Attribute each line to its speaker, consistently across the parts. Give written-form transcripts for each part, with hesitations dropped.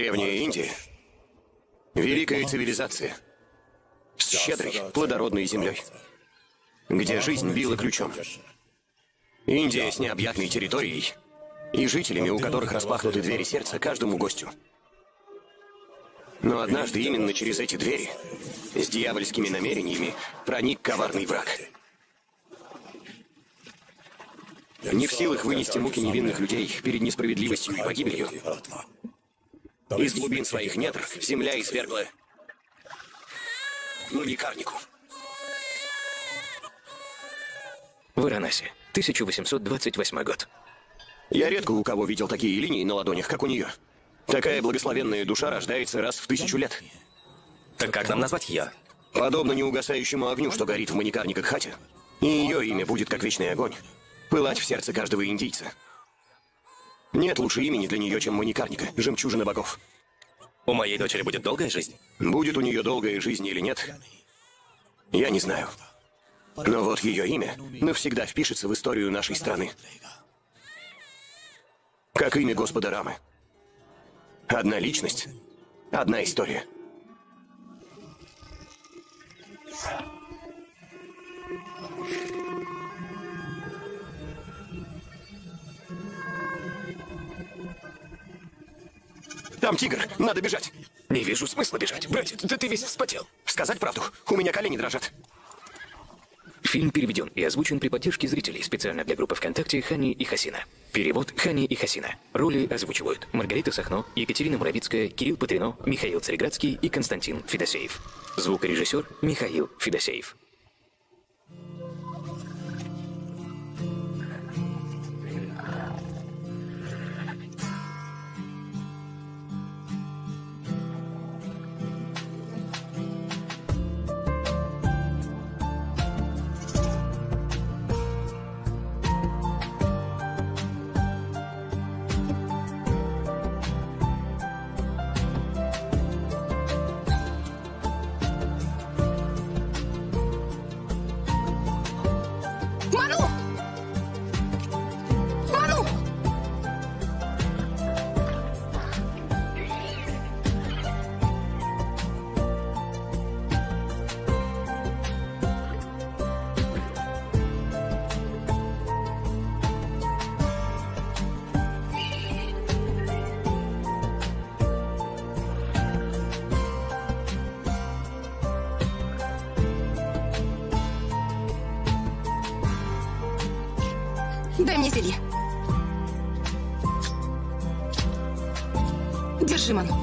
Speaker 1: Древняя Индия — великая цивилизация с щедрой, плодородной землей, где жизнь била ключом. Индия с необъятной территорией и жителями, у которых распахнуты двери сердца каждому гостю. Но однажды именно через эти двери, с дьявольскими намерениями, проник коварный враг. Не в силах вынести муки невинных людей перед несправедливостью и погибелью, из глубин своих недр земля извергла Маникарнику.
Speaker 2: Варанаси, 1828 год.
Speaker 1: Я редко у кого видел такие линии на ладонях, как у нее. Такая благословенная душа рождается раз в 1000 лет.
Speaker 2: Так как нам назвать ее?
Speaker 1: Подобно неугасающему огню, что горит в Маникарниках хате. И ее имя будет как вечный огонь, пылать в сердце каждого индийца. Нет лучше имени для нее, чем Маникарника, жемчужина богов.
Speaker 2: У моей дочери будет долгая жизнь?
Speaker 1: Будет у нее долгая жизнь или нет, я не знаю. Но вот ее имя навсегда впишется в историю нашей страны. Как имя Господа Рамы. Одна личность, одна история. Там тигр, надо бежать.
Speaker 2: Не вижу смысла бежать. Братец, да ты весь вспотел.
Speaker 1: Сказать правду, у меня колени дрожат.
Speaker 2: Фильм переведен и озвучен при поддержке зрителей специально для группы ВКонтакте «Хани и Хасина». Перевод «Хани и Хасина». Роли озвучивают Маргарита Сахно, Екатерина Муравицкая, Кирилл Патрино, Михаил Цареградский и Константин Федосеев. Звукорежиссер Михаил Федосеев.
Speaker 3: Дай мне зелье. Держи, Ману.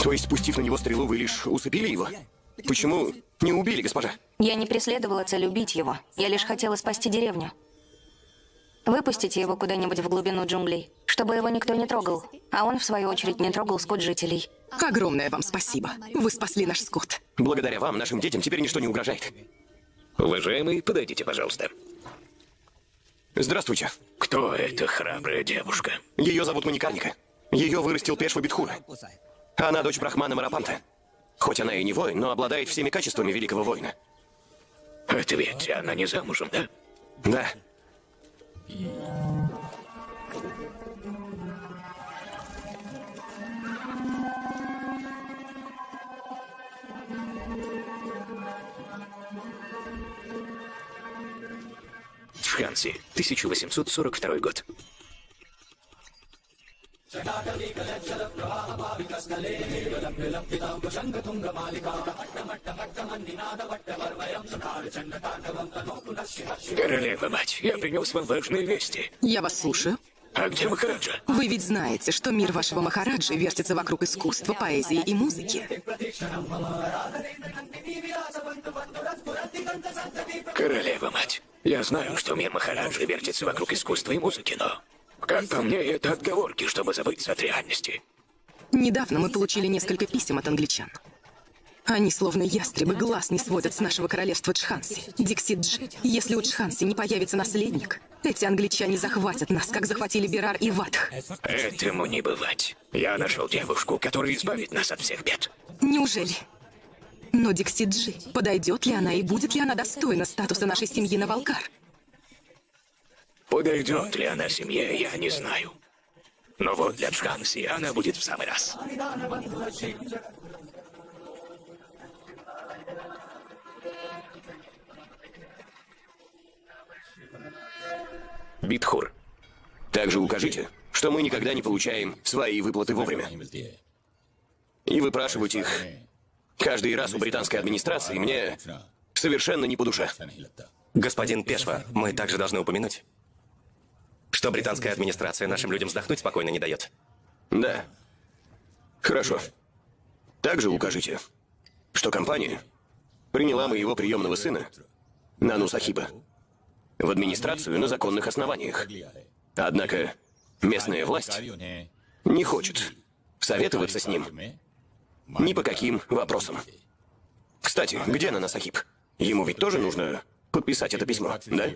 Speaker 1: То есть, спустив на него стрелу, вы лишь усыпили его? Почему не убили, госпожа?
Speaker 3: Я не преследовала цель убить его. Я лишь хотела спасти деревню. Выпустите его куда-нибудь в глубину джунглей, чтобы его никто не трогал. А он, в свою очередь, не трогал скот жителей.
Speaker 4: Огромное вам спасибо. Вы спасли наш скот.
Speaker 1: Благодаря вам, нашим детям, теперь ничто не угрожает.
Speaker 2: Уважаемый, подойдите, пожалуйста.
Speaker 1: Здравствуйте.
Speaker 2: Кто эта храбрая девушка?
Speaker 1: Ее зовут Маникарника. Ее вырастил Пешва Битхура. Она дочь Брахмана Марапанта. Хоть она и не воин, но обладает всеми качествами великого воина.
Speaker 2: Ответь, она не замужем, да?
Speaker 1: Да.
Speaker 2: Джханси, 1842 год. Королева-мать, я принес вам важные вести.
Speaker 4: Я вас слушаю.
Speaker 2: А где Махараджа?
Speaker 4: Вы ведь знаете, что мир вашего Махараджи вертится вокруг искусства, поэзии и музыки.
Speaker 2: Королева-мать, я знаю, что мир Махараджи вертится вокруг искусства и музыки, но... Как по мне, это отговорки, чтобы забыться от реальности.
Speaker 4: Недавно мы получили несколько писем от англичан. Они, словно ястребы, глаз не сводят с нашего королевства Джханси. Диксиджи, если у Джханси не появится наследник, эти англичане захватят нас, как захватили Берар и Ватх.
Speaker 2: Этому не бывать. Я нашел девушку, которая избавит нас от всех бед.
Speaker 4: Неужели? Но Диксиджи, подойдет ли она и будет ли она достойна статуса нашей семьи на Валкар?
Speaker 2: Подойдет ли она семье, я не знаю. Но вот для Джханси она будет в самый раз. Битхур.
Speaker 1: Также укажите, что мы никогда не получаем свои выплаты вовремя. И выпрашивать их каждый раз у британской администрации мне совершенно не по душе.
Speaker 5: Господин Пешва, мы также должны упомянуть, что британская администрация нашим людям вздохнуть спокойно не дает.
Speaker 1: Да. Хорошо. Также укажите, что компания приняла моего приемного сына, Нану Сахиба, в администрацию на законных основаниях. Однако местная власть не хочет советоваться с ним ни по каким вопросам. Кстати, где Нана Сахиб? Ему ведь тоже нужно подписать это письмо, да?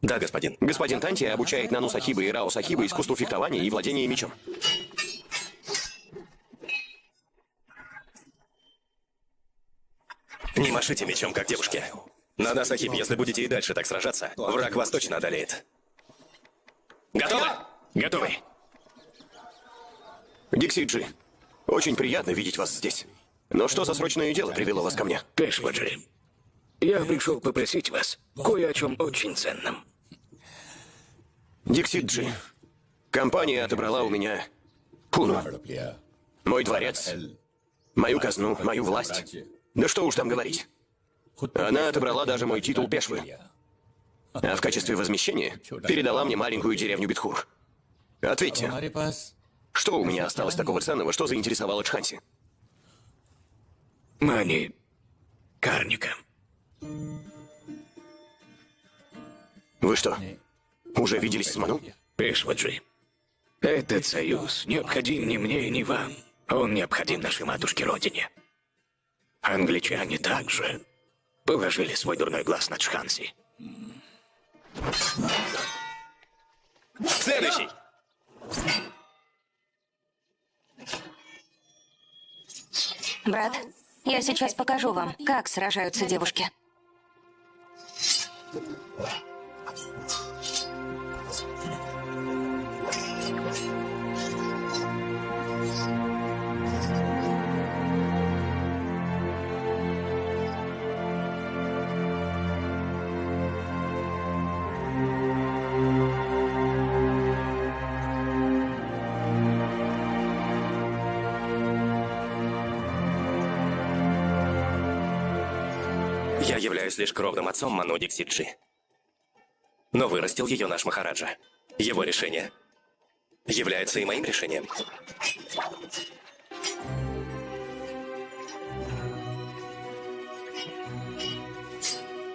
Speaker 5: Да, господин.
Speaker 1: Господин Танти обучает Нану Сахиба и Рао Сахиба искусству фехтования и владения мечом.
Speaker 5: Не машите мечом, как девушки. Нана Сахиб, если будете и дальше так сражаться, враг вас точно одолеет. Готовы?
Speaker 2: Готовы.
Speaker 1: Дикси-Джи, очень приятно видеть вас здесь. Но что за срочное дело привело вас ко мне?
Speaker 2: Пешваджи, я пришел попросить вас кое о чем очень ценном.
Speaker 1: Дикси-Джи, компания отобрала у меня Пуну, мой дворец, мою казну, мою власть. Да что уж там говорить. Она отобрала даже мой титул Пешвы. А в качестве возмещения передала мне маленькую деревню Битхур. Ответьте, что у меня осталось такого ценного, что заинтересовало Джханси?
Speaker 2: Мани Карника.
Speaker 1: Вы что, уже виделись с Ману?
Speaker 2: Пешваджи, этот союз необходим ни мне, ни вам. Он необходим нашей матушке-родине. Англичане также положили свой дурной глаз на Джханси.
Speaker 5: Следующий!
Speaker 3: Брат, я сейчас покажу вам, как сражаются девушки.
Speaker 5: Я являюсь лишь кровным отцом Ману Дикси-Джи. Но вырастил ее наш Махараджа. Его решение является и моим решением.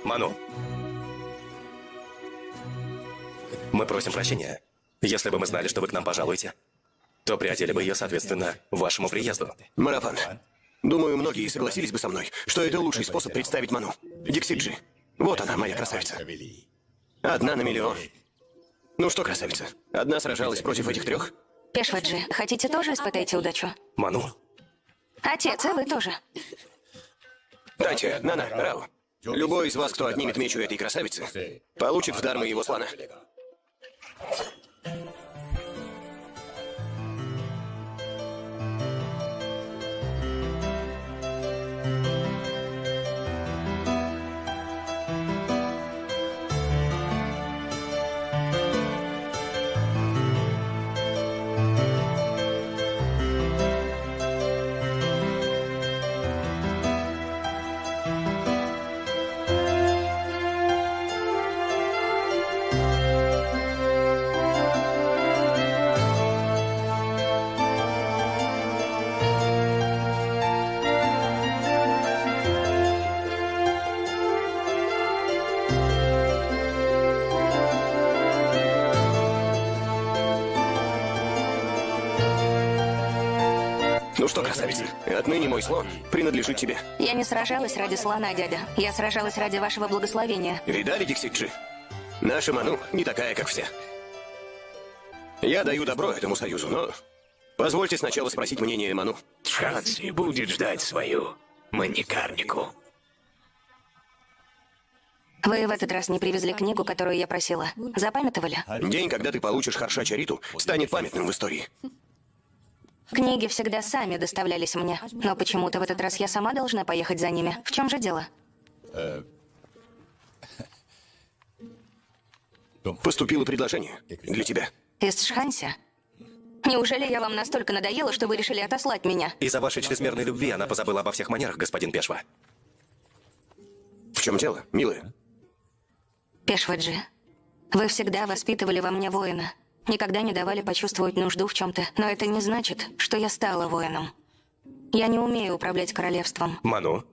Speaker 5: Ману, мы просим прощения. Если бы мы знали, что вы к нам пожалуете, то приодели бы ее, соответственно, вашему приезду.
Speaker 1: Марапан, думаю, многие согласились бы со мной, что это лучший способ представить Ману. Дикси-Джи. Вот она, моя красавица. Одна на миллион. Ну что, красавица, одна сражалась против этих трех?
Speaker 3: Пешваджи, хотите тоже испытайте удачу?
Speaker 5: Ману,
Speaker 3: Отец, и вы тоже.
Speaker 1: Дайте, Нана, Рау. Любой из вас, кто отнимет меч у этой красавицы, получит в дар моего слона. Ну что, красавица, отныне мой слон принадлежит тебе.
Speaker 3: Я не сражалась ради слона, дядя. Я сражалась ради вашего благословения.
Speaker 1: Видали, Дикси-Джи? Наша Ману не такая, как все. Я даю добро этому союзу, но позвольте сначала спросить мнение Ману.
Speaker 2: Джханси будет ждать свою маникарнику.
Speaker 3: Вы в этот раз не привезли книгу, которую я просила. Запамятовали?
Speaker 1: День, когда ты получишь Харша Чариту, станет памятным в истории.
Speaker 3: Книги всегда сами доставлялись мне. Но почему-то в этот раз я сама должна поехать за ними. В чем же дело?
Speaker 1: Поступило предложение для тебя.
Speaker 3: Из Чханси? Неужели я вам настолько надоела, что вы решили отослать меня?
Speaker 5: Из-за вашей чрезмерной любви она позабыла обо всех манерах, господин Пешва.
Speaker 1: В чем дело, милая?
Speaker 3: Пешваджи, вы всегда воспитывали во мне воина. Никогда не давали почувствовать нужду в чем-то. Но это не значит, что я стала воином. Я не умею управлять королевством.
Speaker 5: Ману,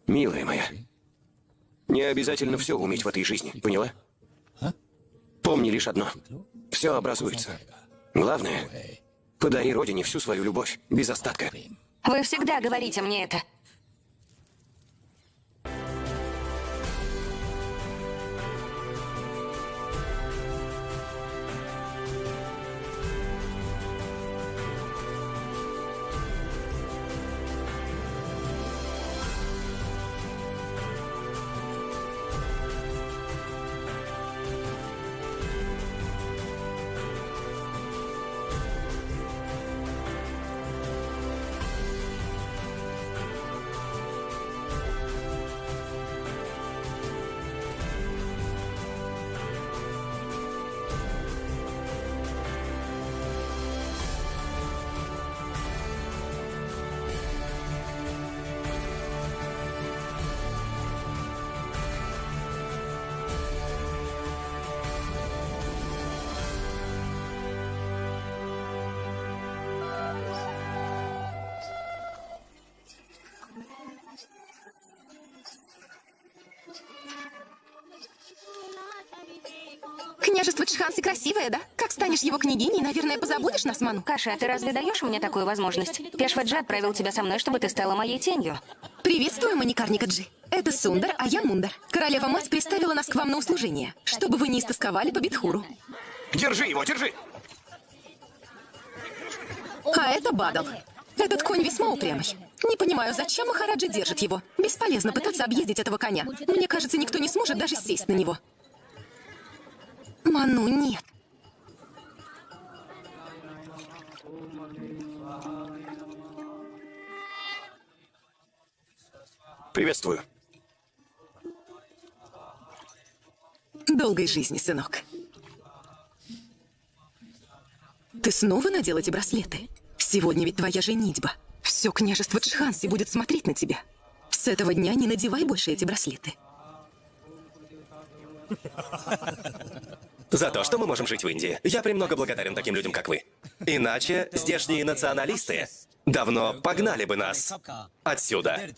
Speaker 1: Милая моя, не обязательно все уметь в этой жизни, поняла? Помни лишь одно. Все образуется. Главное, подари родине всю свою любовь, без остатка.
Speaker 3: Вы всегда говорите мне это.
Speaker 4: Княжество Чханси красивое, да? Как станешь его княгиней, наверное, позабудешь нас, Ману?
Speaker 3: Каша, а ты разве даешь мне такую возможность? Пешваджи отправил тебя со мной, чтобы ты стала моей тенью.
Speaker 4: Приветствую, Маникарника Джи. Это Сундар, а я Мундар. Королева-мать приставила нас к вам на услужение, чтобы вы не истосковали по Битхуру.
Speaker 1: Держи его, держи!
Speaker 4: А это Бадал. Этот конь весьма упрямый. Не понимаю, зачем Махараджа держит его. Бесполезно пытаться объездить этого коня. Мне кажется, никто не сможет даже сесть на него. Ману, нет.
Speaker 1: Приветствую.
Speaker 4: Долгой жизни, сынок. Ты снова надел эти браслеты? Сегодня ведь твоя женитьба. Все княжество Чханси будет смотреть на тебя. С этого дня не надевай больше эти браслеты.
Speaker 5: за то, что мы можем жить в Индии. Я премного благодарен таким людям, как вы. Иначе здешние националисты давно погнали бы нас отсюда.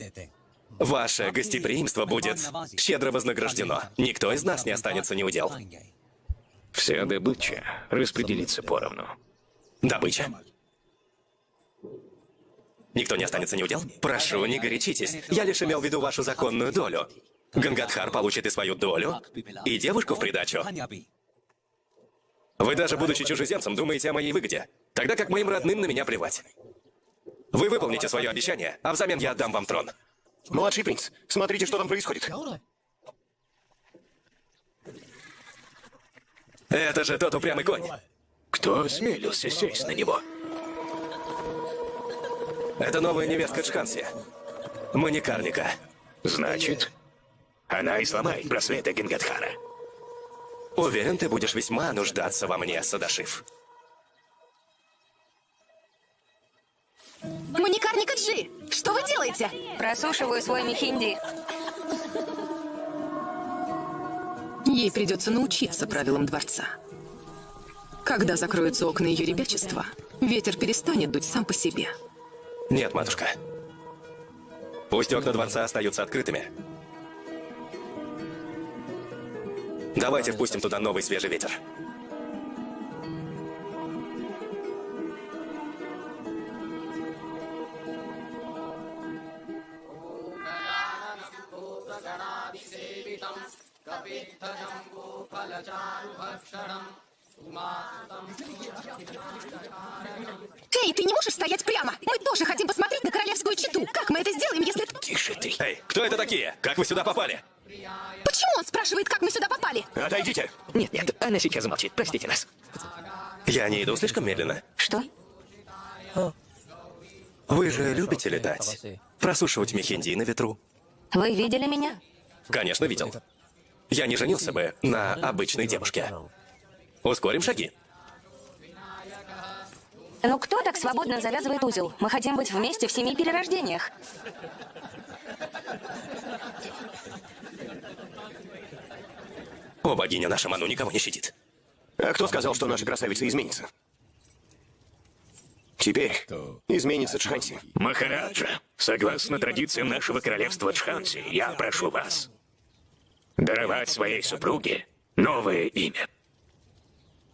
Speaker 5: Ваше гостеприимство будет щедро вознаграждено. Никто из нас не останется неудел.
Speaker 2: Вся добыча распределится поровну.
Speaker 5: Добыча. Никто не останется неудел? Прошу, не горячитесь. Я лишь имел в виду вашу законную долю. Гангадхар получит и свою долю, и девушку в придачу. Вы даже, будучи чужеземцем, думаете о моей выгоде, тогда как моим родным на меня плевать. Вы выполните свое обещание, а взамен я отдам вам трон.
Speaker 1: Младший принц, смотрите, что там происходит.
Speaker 5: Это же тот упрямый конь.
Speaker 2: Кто осмелился сесть на него?
Speaker 5: Это новая невестка Чханси. Маникарника.
Speaker 2: Значит, она и сломает браслеты Гангадхара.
Speaker 5: Уверен, ты будешь весьма нуждаться во мне, Садашив.
Speaker 4: Маникарника Джи, что вы делаете?
Speaker 3: Просушиваю свой мехинди.
Speaker 4: Ей придется научиться правилам дворца. Когда закроются окна ее ребячества, ветер перестанет дуть сам по себе.
Speaker 5: Нет, матушка. Пусть окна дворца остаются открытыми. Давайте впустим туда новый свежий ветер.
Speaker 4: Эй, ты не можешь стоять прямо? Мы тоже хотим посмотреть на королевскую чету. Как мы это сделаем, если...
Speaker 2: Тише ты.
Speaker 5: Эй, кто это такие? Как вы сюда попали?
Speaker 4: Почему он спрашивает, как мы сюда попали?
Speaker 1: Отойдите!
Speaker 2: Нет, она сейчас замолчит. Простите нас.
Speaker 5: Я не иду слишком медленно.
Speaker 3: Что?
Speaker 5: Вы же любите летать? Просушивать мехенди на ветру?
Speaker 3: Вы видели меня?
Speaker 5: Конечно, видел. Я не женился бы на обычной девушке. Ускорим шаги.
Speaker 3: Ну кто так свободно завязывает узел? Мы хотим быть вместе в 7 перерождениях.
Speaker 5: О, богиня наша Ману никого не щадит.
Speaker 1: А кто сказал, что наша красавица изменится? Теперь изменится Джханси.
Speaker 2: Махараджа, согласно традициям нашего королевства Джханси, я прошу вас даровать своей супруге новое имя.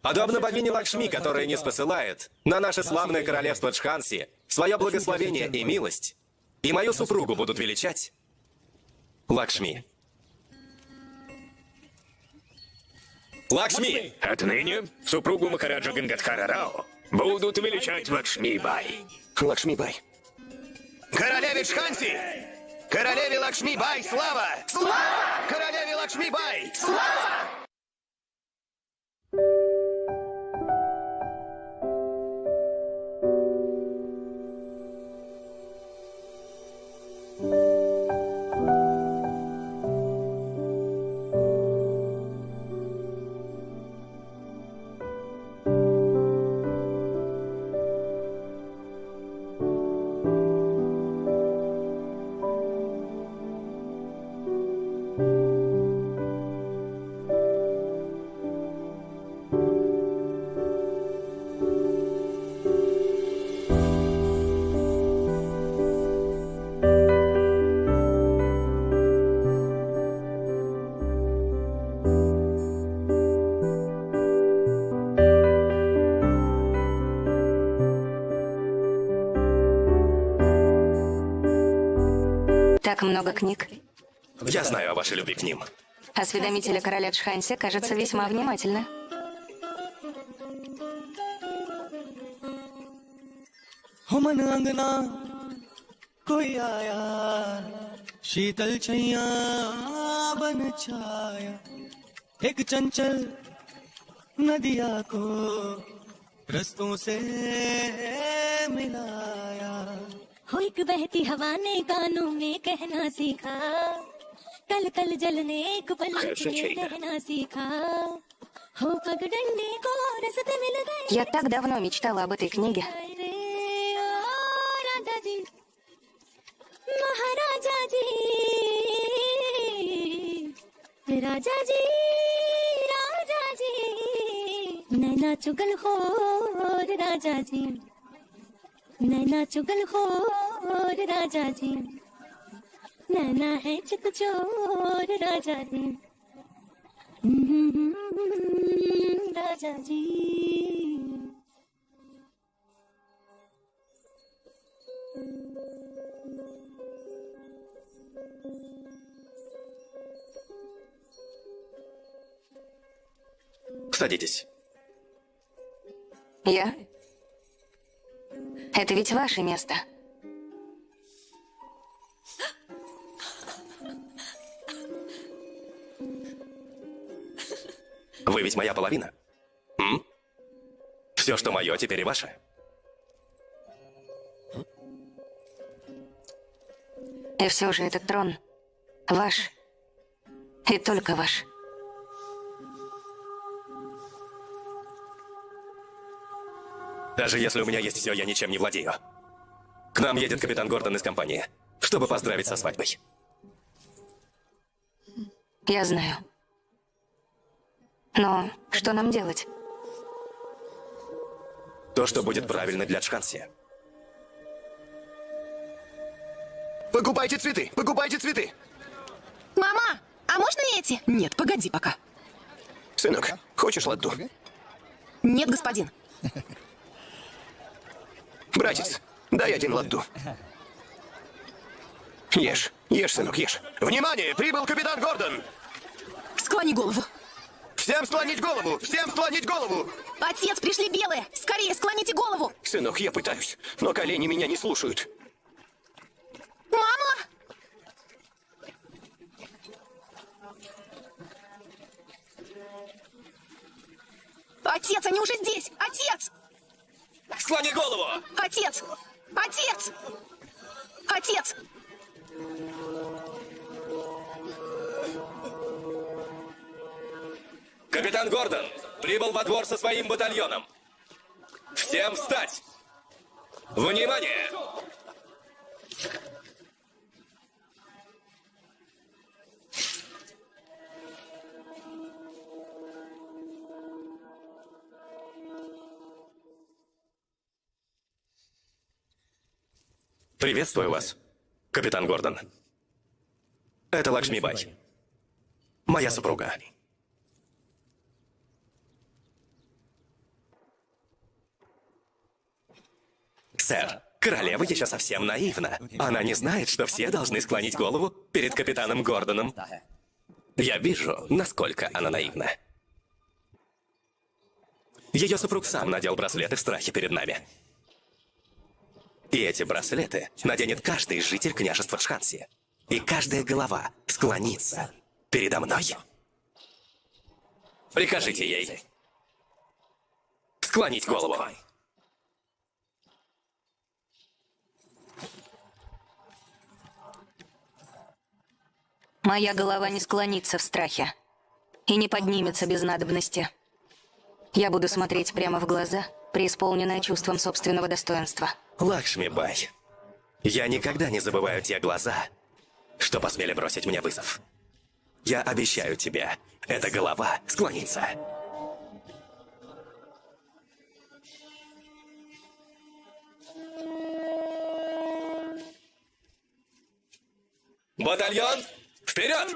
Speaker 5: Подобно богине Лакшми, которая не спосылает на наше славное королевство Джханси свое благословение и милость, и мою супругу будут величать Лакшми. Лакшми!
Speaker 2: Отныне супругу Махараджа Гангадхара Рао будут величать Лакшми-бай.
Speaker 1: Лакшми-бай. Королеве Джханси! Королеве Лакшми-бай, слава! Слава! Королеве Лакшми-бай! Слава!
Speaker 3: Так много книг.
Speaker 5: Я знаю о вашей любви к ним.
Speaker 3: Осведомители короля Джханси, кажется, весьма внимательны.
Speaker 6: हो मन अंगना कोई आया शीतल छैया बन छाया एक चंचल नदिया को रस्तों से मिलाया
Speaker 7: हो एक बहती हवा ने कानों में कहना सीखा कल कल जलने एक पल में रहना सीखा हो पगडंडी को रस्ते मिल गए
Speaker 3: Я так давно мечтала об этой книге.
Speaker 7: रे ओ राजा जी महाराजा जी राजा जी राजा जी नैना चुगलखोर राजा जी नैना चुगलखोर राजा जी नैना है चुकचोर राजा जी राजा जी
Speaker 5: Садитесь.
Speaker 3: Я? Это ведь ваше место.
Speaker 5: Вы ведь моя половина. Все, что мое, теперь и ваше.
Speaker 3: И все же этот трон ваш. И только ваш.
Speaker 5: Даже если у меня есть все, я ничем не владею. К нам едет капитан Гордон из компании, чтобы поздравить со свадьбой.
Speaker 3: Я знаю. Но что нам делать?
Speaker 5: То, что будет правильно для Джханси.
Speaker 1: Покупайте цветы! Покупайте цветы!
Speaker 4: Мама, а можно эти? Нет, погоди пока.
Speaker 1: Сынок, хочешь ладду?
Speaker 4: Нет, господин.
Speaker 1: Братец, дай один ладду. Ешь, ешь, сынок, ешь. Внимание, прибыл капитан Гордон!
Speaker 4: Склони голову.
Speaker 1: Всем склонить голову! Всем склонить голову!
Speaker 4: Отец, пришли белые! Скорее, склоните голову!
Speaker 1: Сынок, я пытаюсь, но колени меня не слушают.
Speaker 4: Мама! Отец, они уже здесь! Отец!
Speaker 5: Склони голову!
Speaker 4: Отец! Отец! Отец!
Speaker 5: Капитан Гордон прибыл во двор со своим батальоном. Всем встать! Внимание! Приветствую вас, капитан Гордон. Это Лакшми Бай, моя супруга. Сэр, королева еще совсем наивна. Она не знает, что все должны склонить голову перед капитаном Гордоном. Я вижу, насколько она наивна. Ее супруг сам надел браслеты в страхе перед нами. И эти браслеты наденет каждый житель княжества Джханси. И каждая голова склонится передо мной. Прикажите ей склонить голову.
Speaker 3: Моя голова не склонится в страхе и не поднимется без надобности. Я буду смотреть прямо в глаза, преисполненная чувством собственного достоинства.
Speaker 5: Лакшми Бай, я никогда не забываю те глаза, что посмели бросить мне вызов. Я обещаю тебе, эта голова склонится. Батальон, вперед!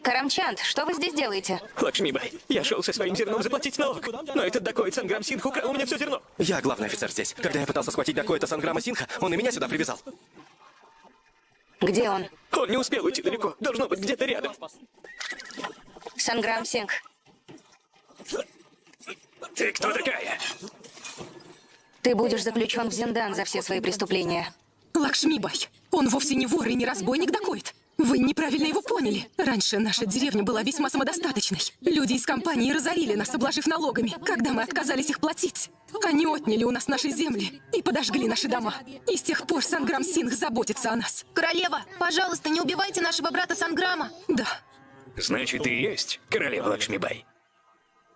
Speaker 3: Карамчанд, что вы здесь делаете?
Speaker 2: Лакшми Бай, я шел со своим зерном заплатить налог, но этот Дакоид Санграм Синх украл у меня все зерно.
Speaker 5: Я главный офицер здесь. Когда я пытался схватить Дакоита Санграма Синха, он и меня сюда привязал.
Speaker 3: Где он?
Speaker 2: Он не успел уйти далеко, должно быть где-то рядом.
Speaker 3: Санграм Сингх.
Speaker 2: Ты кто такая?
Speaker 3: Ты будешь заключен в Зиндан за все свои преступления.
Speaker 4: Лакшми Бай, он вовсе не вор и не разбойник Дакоид. Вы неправильно его поняли. Раньше наша деревня была весьма самодостаточной. Люди из компании разорили нас, обложив налогами, когда мы отказались их платить. Они отняли у нас наши земли и подожгли наши дома. И с тех пор Санграм Сингх заботится о нас.
Speaker 8: Королева, пожалуйста, не убивайте нашего брата Санграма.
Speaker 4: Да.
Speaker 2: Значит, ты и есть королева Лакшми Бай.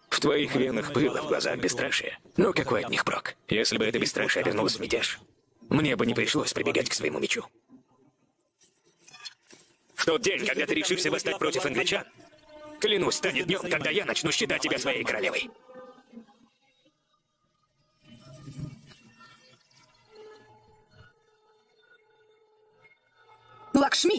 Speaker 2: В твоих венах пыло, в глазах бесстрашие. Но какой от них прок? Если бы это бесстрашие обернулось в мятеж, мне бы не пришлось прибегать к своему мечу. В тот день, когда ты решишься восстать против англичан, клянусь, станет днем, когда я начну считать тебя своей королевой.
Speaker 4: Лакшми,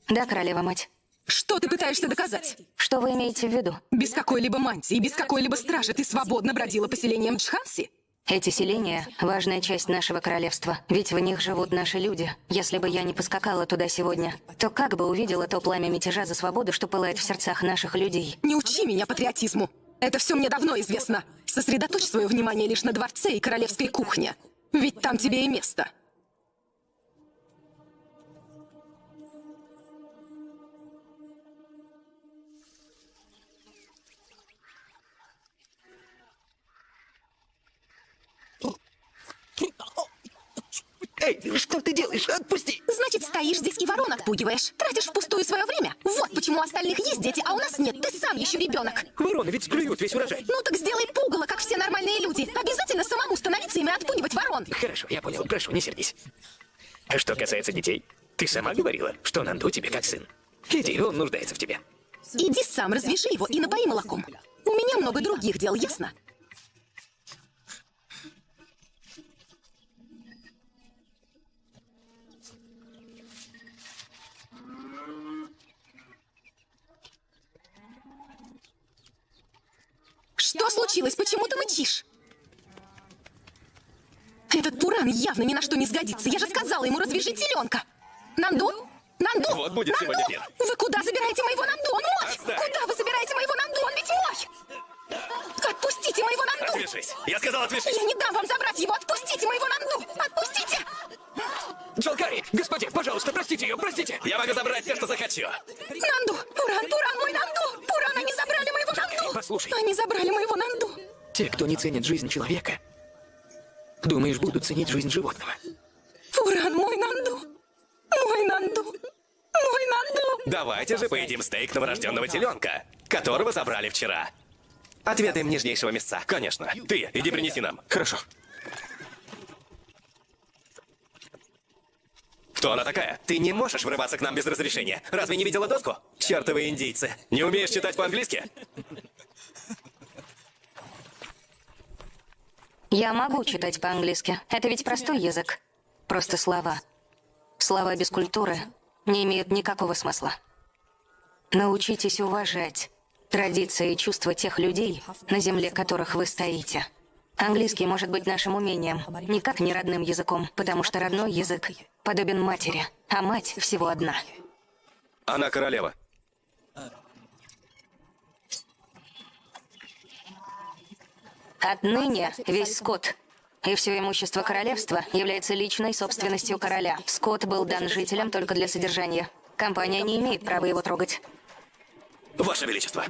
Speaker 3: Да, королева-мать.
Speaker 4: что ты пытаешься доказать?
Speaker 3: Что вы имеете в виду?
Speaker 4: Без какой-либо мантии, без какой-либо стражи ты свободно бродила поселением Джханси?
Speaker 3: Эти селения – важная часть нашего королевства, ведь в них живут наши люди. Если бы я не поскакала туда сегодня, то как бы увидела то пламя мятежа за свободу, что пылает в сердцах наших людей?
Speaker 4: Не учи меня патриотизму. Это все мне давно известно. Сосредоточь свое внимание лишь на дворце и королевской кухне. Ведь там тебе и место.
Speaker 2: Эй, что ты делаешь? Отпусти!
Speaker 8: Значит, стоишь здесь и ворон отпугиваешь. Тратишь впустую свое время. Вот почему у остальных есть дети, а у нас нет. Ты сам еще ребенок.
Speaker 2: Вороны ведь склюют весь урожай.
Speaker 8: Ну так сделай пугало, как все нормальные люди. Обязательно самому становиться им и отпугивать ворон.
Speaker 2: Хорошо, я понял. Прошу, не сердись. А что касается детей, ты сама говорила, что Нанду тебе как сын. Иди, он нуждается в тебе.
Speaker 8: Иди сам, развяжи его и напои молоком. У меня много других дел, ясно?
Speaker 4: Что случилось? Почему ты мычишь? Этот Пуран явно ни на что не сгодится. Я же сказала ему, развяжи теленка. Нанду? Нанду?
Speaker 5: Вот будет
Speaker 4: Нанду?
Speaker 5: сегодня пир.
Speaker 4: Вы куда забираете моего Нанду? Он мой!
Speaker 5: Отстань.
Speaker 4: Куда вы забираете моего Нанду? Он ведь мой! Отпустите моего Нанду!
Speaker 5: Отвяжись! Я сказал, отвяжись!
Speaker 4: Я не дам вам забрать его! Отпустите моего Нанду! Отпустите!
Speaker 2: Джалкари, господин, пожалуйста, простите ее, простите.
Speaker 5: Я могу забрать все, что захочу.
Speaker 4: Нанду! Пуран, мой Нанду! Пуран, они забрали моего Нанду!
Speaker 2: Послушай.
Speaker 4: Они забрали моего Нанду!
Speaker 2: Те, кто не ценит жизнь человека, думаешь, будут ценить жизнь животного.
Speaker 4: Пуран, мой Нанду! Мой Нанду! Мой Нанду!
Speaker 5: Давайте же поедим стейк новорожденного теленка, которого забрали вчера. Отведаем нежнейшего мясца. Конечно. Ты, иди принеси нам.
Speaker 1: Хорошо.
Speaker 5: Кто она такая? Ты не можешь врываться к нам без разрешения. Разве не видела доску? Чертовы индийцы. Не умеешь читать по-английски?
Speaker 3: Я могу читать по-английски. Это ведь простой язык. Просто слова. Слова без культуры не имеют никакого смысла. Научитесь уважать традиции и чувства тех людей, на земле которых вы стоите. Английский может быть нашим умением, никак не родным языком, потому что родной язык подобен матери, а мать всего одна.
Speaker 5: Она королева.
Speaker 3: Отныне весь скот и все имущество королевства является личной собственностью короля. Скот был дан жителям только для содержания. Компания не имеет права его трогать.
Speaker 5: Ваше Величество.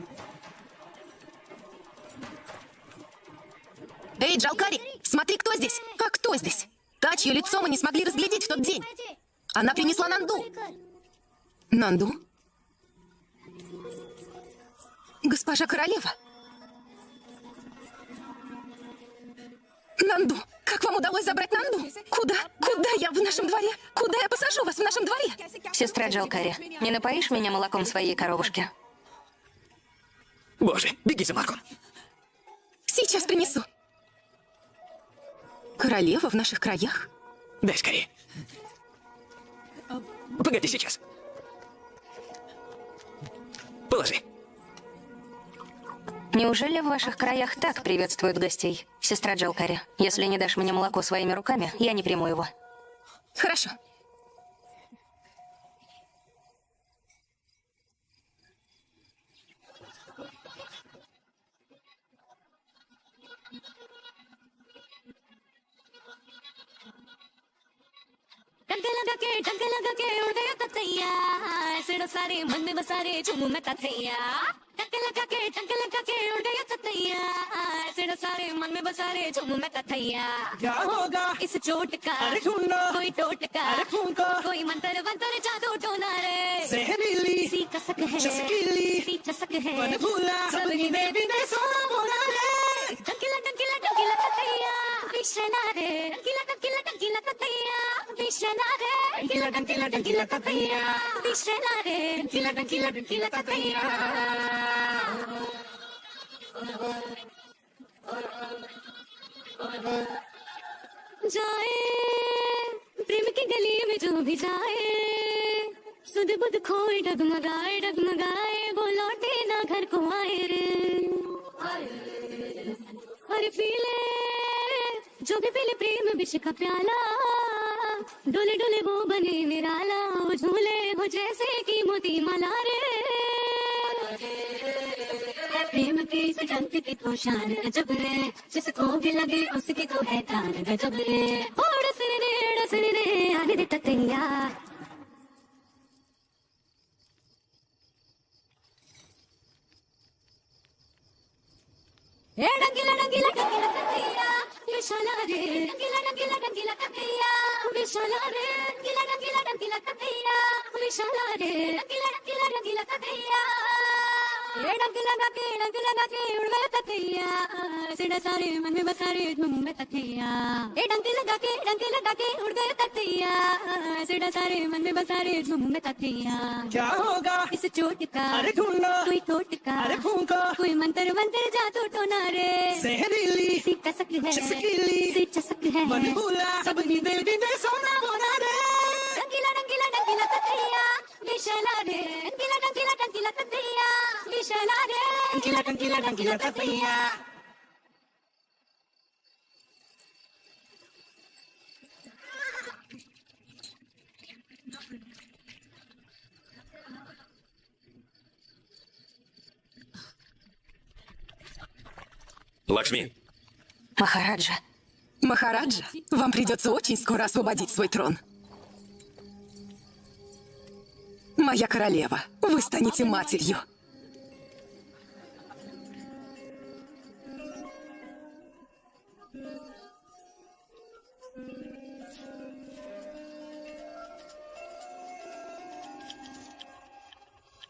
Speaker 4: Эй, Джалкари, смотри, кто здесь? А кто здесь? Та, чье лицо мы не смогли разглядеть в тот день. Она принесла Нанду. Нанду? Госпожа королева? Нанду, как вам удалось забрать Нанду? Куда? Куда я в нашем дворе? Куда я посажу вас в нашем дворе?
Speaker 3: Сестра Джалкари, не напоишь меня молоком своей коровушки?
Speaker 2: Боже, беги за молоком.
Speaker 4: Сейчас принесу. Королева в наших краях?
Speaker 2: Дай скорее. Погоди, сейчас. Положи.
Speaker 3: Неужели в ваших краях так приветствуют гостей? Сестра Джалкари, если не дашь мне молоко своими руками, я не приму его.
Speaker 4: Хорошо.
Speaker 7: डंक लगा के उड़ गया ततैया सिर सारे मन में बसारे झूम में ततैया डंक लगा के उड़ गया ततैया सिर सारे मन में बसारे झूम में ततैया
Speaker 6: क्या होगा
Speaker 7: इस चोट का
Speaker 6: अरे ढूंढना
Speaker 7: कोई टोटका
Speaker 6: अरे फूंका
Speaker 7: कोई मंत्र वंत्र जादू टोना रे
Speaker 6: जहरीली
Speaker 7: सी कसक है
Speaker 6: चसकीली
Speaker 7: सी चसक है
Speaker 6: मन भूला
Speaker 7: सबकी देवी ने सोना बोला रे डंकिला ततैया विशना रे डंकिला ततैया विशना रे डंकिला ततैया विशना रे डंकिला ततैया जाए प्रेम की गली में जो भी जाए सुध बुध खोए डगमगाए वो लौटे ना घर को आए रे हर पीले जो भी पीले प्रेम विष का प्याला डोले डोले वो बने निराला वो झूले वो जैसे कि मोती माला रे प्रेम की इस जंत की तो शान गजब रे जिसको भी लगे उसकी तो है तान गजब रे डस रे आने दे ततैया डंकिला ततैया विशाला रे डंकिला ततैया विशाला रे डंकिला ततैया विशाला रे डंकिला ततैया डंक लगा के उड़ गया ततैया सिर सारे मन में बसारे झूम में ततैया डंक लगा के उड़ गया ततैया सिर सारे मन में बसारे झूम में ततैया
Speaker 6: क्या होगा
Speaker 7: इस चोट का
Speaker 6: अरे ढूंढना
Speaker 7: कोई टोटका
Speaker 6: अरे फूंका
Speaker 7: कोई मंत्र जादू टोना रे
Speaker 6: जहरीली
Speaker 7: सी कसक है
Speaker 6: चसकीली
Speaker 7: सी चसक है
Speaker 6: मन भूला सबकी देवी ने सोना बोला रे
Speaker 7: डंकिला ततैया विशाला रे डंकिला ततैया विशाला रे
Speaker 6: डंकिला ततैया
Speaker 5: Лакшми,
Speaker 3: Махараджа.
Speaker 4: Махараджа, вам придется очень скоро освободить свой трон. Моя королева, вы станете матерью.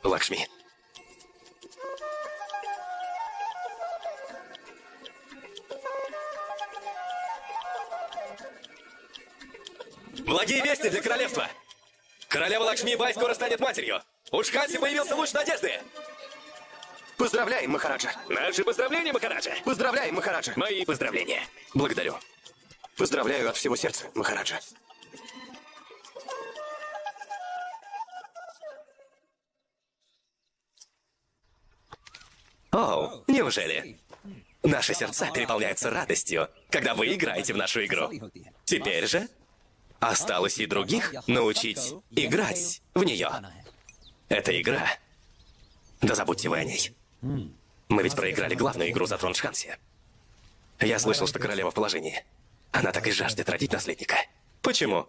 Speaker 5: Лакшми. Благие вести для королевства! Королева Лакшми Бай скоро станет матерью! У Джханси появился луч надежды!
Speaker 1: Поздравляем, Махараджа!
Speaker 2: Наши поздравления, Махараджа!
Speaker 1: Поздравляем, Махараджа!
Speaker 2: Мои поздравления!
Speaker 5: Благодарю.
Speaker 1: Поздравляю от всего сердца, Махараджа.
Speaker 5: Оу, неужели? Наши сердца переполняются радостью, когда вы играете в нашу игру. Теперь же осталось и других научить играть в нее. Это игра. Да забудьте вы о ней. Мы ведь проиграли главную игру за трон Джханси. Я слышал, что королева в положении. Она так и жаждет родить наследника. Почему?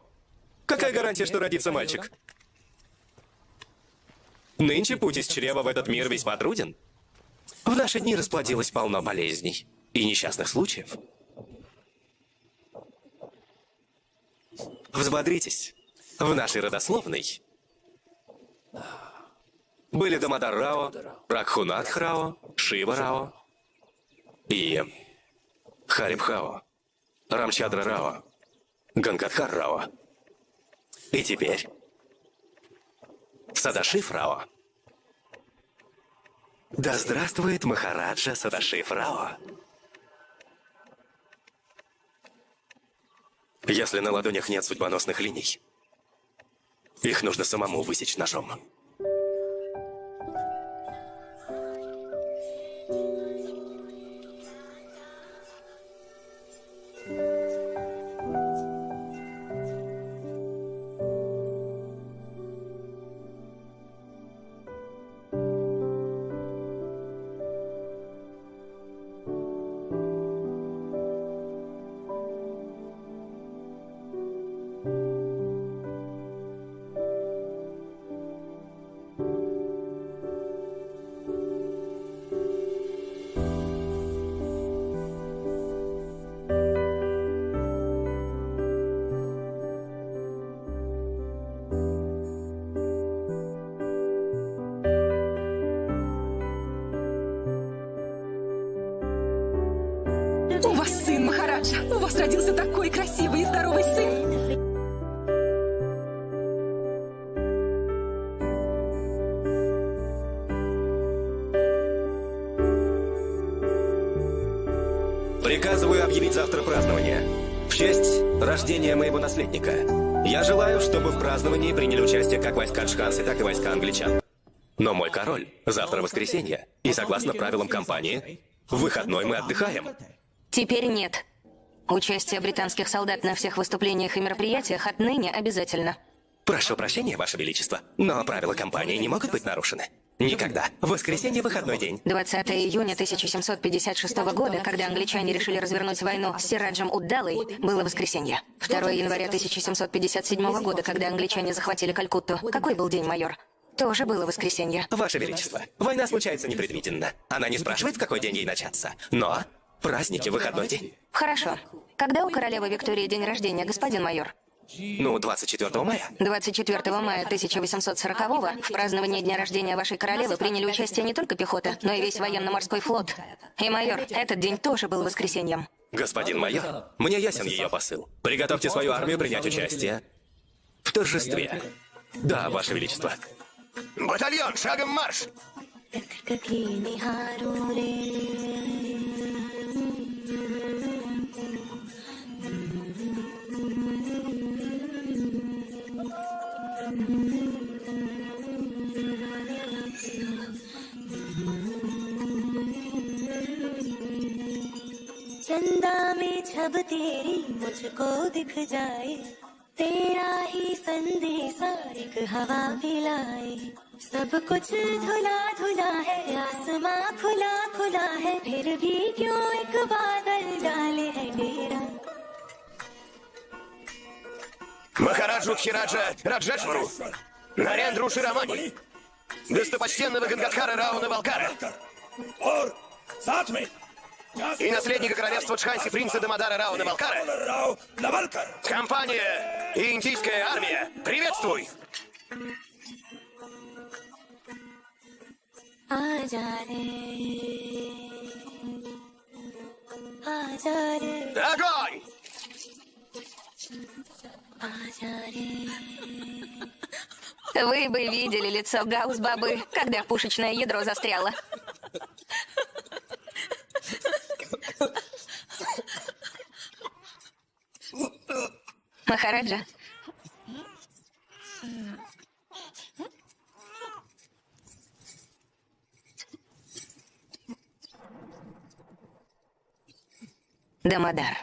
Speaker 5: Какая гарантия, что родится мальчик? Нынче путь из чрева в этот мир весьма труден. В наши дни расплодилось полно болезней и несчастных случаев. Взбодритесь. В нашей родословной были Дамодар Рао, Ракхунатх Рао, Шива Рао и Хариб Хао, Рамчандра Рао, Гангадхар Рао. И теперь Садашиф Рао. Да здравствует Махараджа Садашиф Рао. Если на ладонях нет судьбоносных линий, их нужно самому высечь ножом.
Speaker 4: У вас сын, Махараджа. У вас родился такой красивый и здоровый сын.
Speaker 5: Приказываю объявить завтра празднование. В честь рождения моего наследника. Я желаю, чтобы в праздновании приняли участие как войска Джханси, так и войска англичан. Но мой король, завтра воскресенье, и согласно правилам кампании, в выходной мы отдыхаем.
Speaker 3: Теперь нет. Участие британских солдат на всех выступлениях и мероприятиях отныне обязательно.
Speaker 5: Прошу прощения, Ваше Величество, но правила кампании не могут быть нарушены. Никогда. В воскресенье выходной день.
Speaker 3: 20 июня 1756 года, когда англичане решили развернуть войну с Сираджем Уддалой, было воскресенье. 2 января 1757 года, когда англичане захватили Калькутту. Какой был день, майор? Тоже было воскресенье.
Speaker 5: Ваше Величество, война случается непредвиденно. Она не спрашивает, в какой день ей начаться. Но праздники в выходной день.
Speaker 3: Хорошо. Когда у королевы Виктории день рождения, господин майор?
Speaker 5: Ну, 24 мая.
Speaker 3: 24 мая 1840-го в праздновании дня рождения вашей королевы приняли участие не только пехота, но и весь военно-морской флот. И, майор, этот день тоже был воскресеньем.
Speaker 5: Господин майор, мне ясен ее посыл. Приготовьте свою армию принять участие в торжестве. Да, Ваше Величество.
Speaker 1: Батальон, шагом марш!
Speaker 7: चंदा में छब तेरी मुझको दिख जाए तेरा ही संदेश सा एक हवा भी लाए सब कुछ धुला धुला है आसमां खुला खुला है फिर भी क्यों एक बादल डाले है डेरा
Speaker 1: Махараджу Тхираджа Раджешвару, Нарендру Ширамани, достопочтенного Гангадхара Рауна Балкара и наследника королевства Джханси принца Дамодара Рауна Балкара, компания и индийская армия, приветствуй! Огонь!
Speaker 3: Вы бы видели лицо Гаус-бабы, когда пушечное ядро застряло. Махараджа. Дамодар.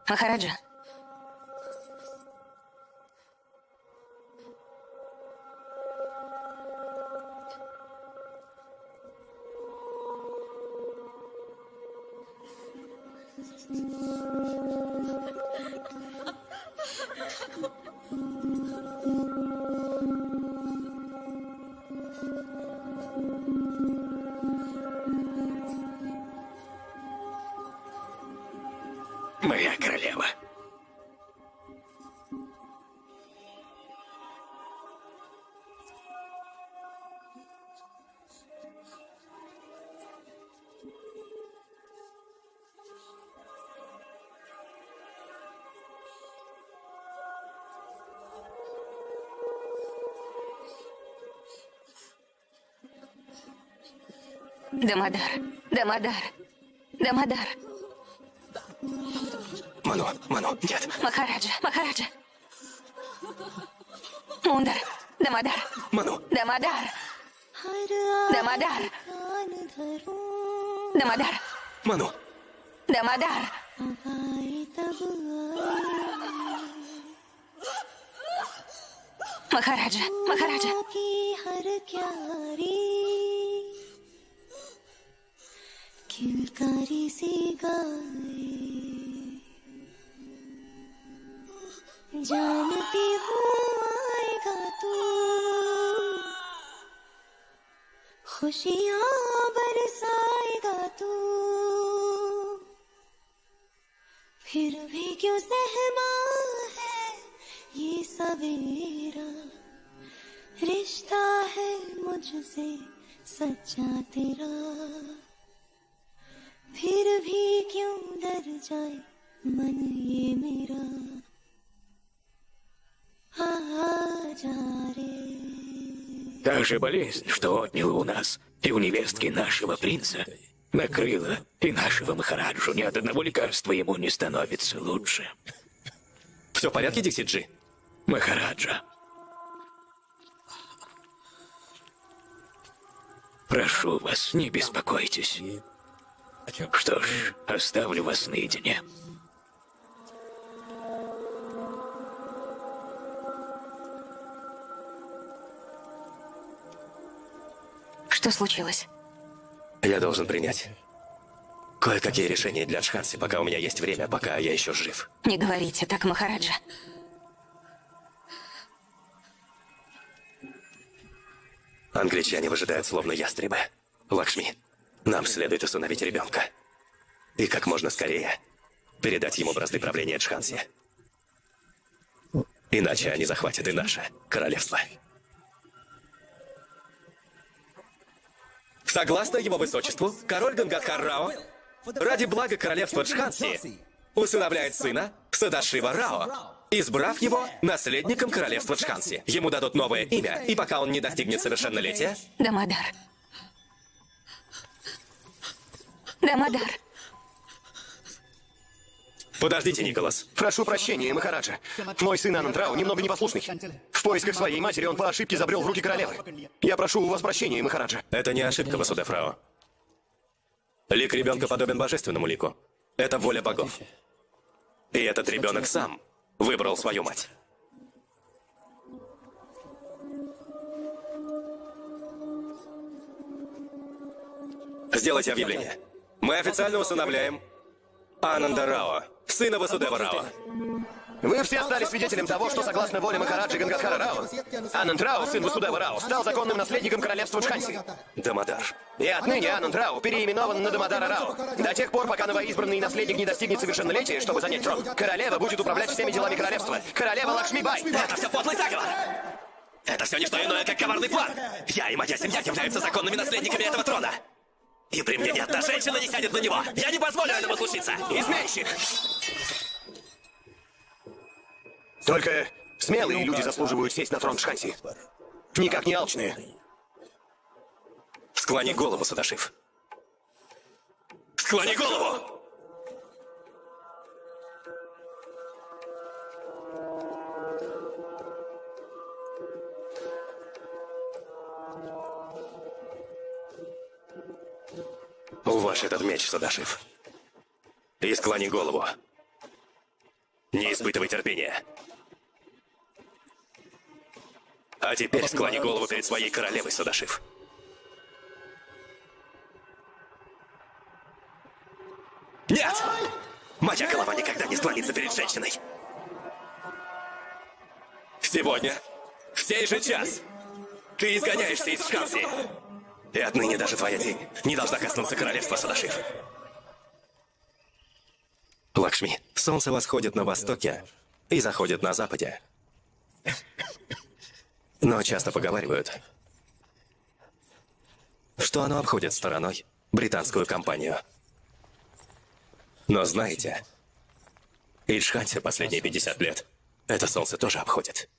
Speaker 3: Махараджа.
Speaker 2: Моя королева.
Speaker 3: Дамодар. Дамодар. Дамодар.
Speaker 5: Ману, нет.
Speaker 3: Махараджа. Махараджа. Мундар. Дамодар.
Speaker 5: Ману.
Speaker 3: Дамодар. Дамодар. Дамодар.
Speaker 5: Ману.
Speaker 3: Дамодар. Махараджа. Махараджа.
Speaker 7: किलकारी सी गाए जानती हूँ आएगा तू खुशियाँ बरसाएगा तू फिर भी क्यों सहमा है ये सवेरा रिश्ता है मुझसे सच्चा तेरा फिर भी क्यों डर जाए मन ये मेरा जा रे
Speaker 2: Та же болезнь, что отняла у нас и у невестки нашего принца, накрыла и нашего Махараджу. Ни от одного лекарства ему не становится лучше.
Speaker 5: Все в порядке, Диксиджи?
Speaker 2: Махараджа. Прошу вас, не беспокойтесь. Что ж, оставлю вас наедине.
Speaker 3: Что случилось?
Speaker 5: Я должен принять кое-какие решения для Джханси, пока у меня есть время, пока я еще жив.
Speaker 3: Не говорите так, Махараджа.
Speaker 5: Англичане выжидают словно ястребы. Лакшми, нам следует усыновить ребенка. И как можно скорее передать ему бразды правления Джханси. Иначе они захватят и наше королевство. Согласно его высочеству, король Гангадхар Рао, ради блага королевства Джханси, усыновляет сына Садашива Рао, избрав его наследником королевства Джханси. Ему дадут новое имя, и пока он не достигнет совершеннолетия...
Speaker 3: Дамодар. Дамодар.
Speaker 5: Подождите, Николас.
Speaker 1: Прошу прощения, Махараджа. Мой сын Ананд Рау немного непослушный. В поисках своей матери он по ошибке забрел в руки королевы. Я прошу у вас прощения, Махараджа.
Speaker 5: Это не ошибка, Васудев Рао. Лик ребенка подобен божественному лику. Это воля богов. И этот ребенок сам выбрал свою мать. Сделайте объявление. Мы официально усыновляем Ананда Рао, сына Васудева Рао.
Speaker 1: Вы все стали свидетелем того, что, согласно воле Махараджи Гангадхара Рао, Ананд Рао, сын Васудева Рао, стал законным наследником королевства Джханси.
Speaker 5: Дамодар.
Speaker 1: И отныне Ананд Рао переименован на Дамодара Рао. До тех пор, пока новоизбранный наследник не достигнет совершеннолетия, чтобы занять трон, королева будет управлять всеми делами королевства. Королева Лакшми Бай.
Speaker 5: Это все подлый заговор! Это все не что иное, как коварный план! Я и моя семья являются законными наследниками этого трона! И при мне ни одна женщина не сядет на него! Я не позволю этому случиться!
Speaker 1: Изменщик! Только смелые люди заслуживают сесть на трон Джханси. Никак не алчные.
Speaker 5: Склони голову, Садашив. Склони голову! Уважь этот меч, Садашив. И склони голову. Не испытывай терпения. А теперь склони голову перед своей королевой, Садашив. Нет! Моя голова никогда не склонится перед женщиной. Сегодня, в сей же час, ты изгоняешься из Джханси. И отныне даже твоя тень не должна коснуться королевства, Садашив. Лакшми, солнце восходит на востоке и заходит на западе. Но часто поговаривают, что оно обходит стороной британскую компанию. Но знаете, и Джханси последние 50 лет это солнце тоже обходит.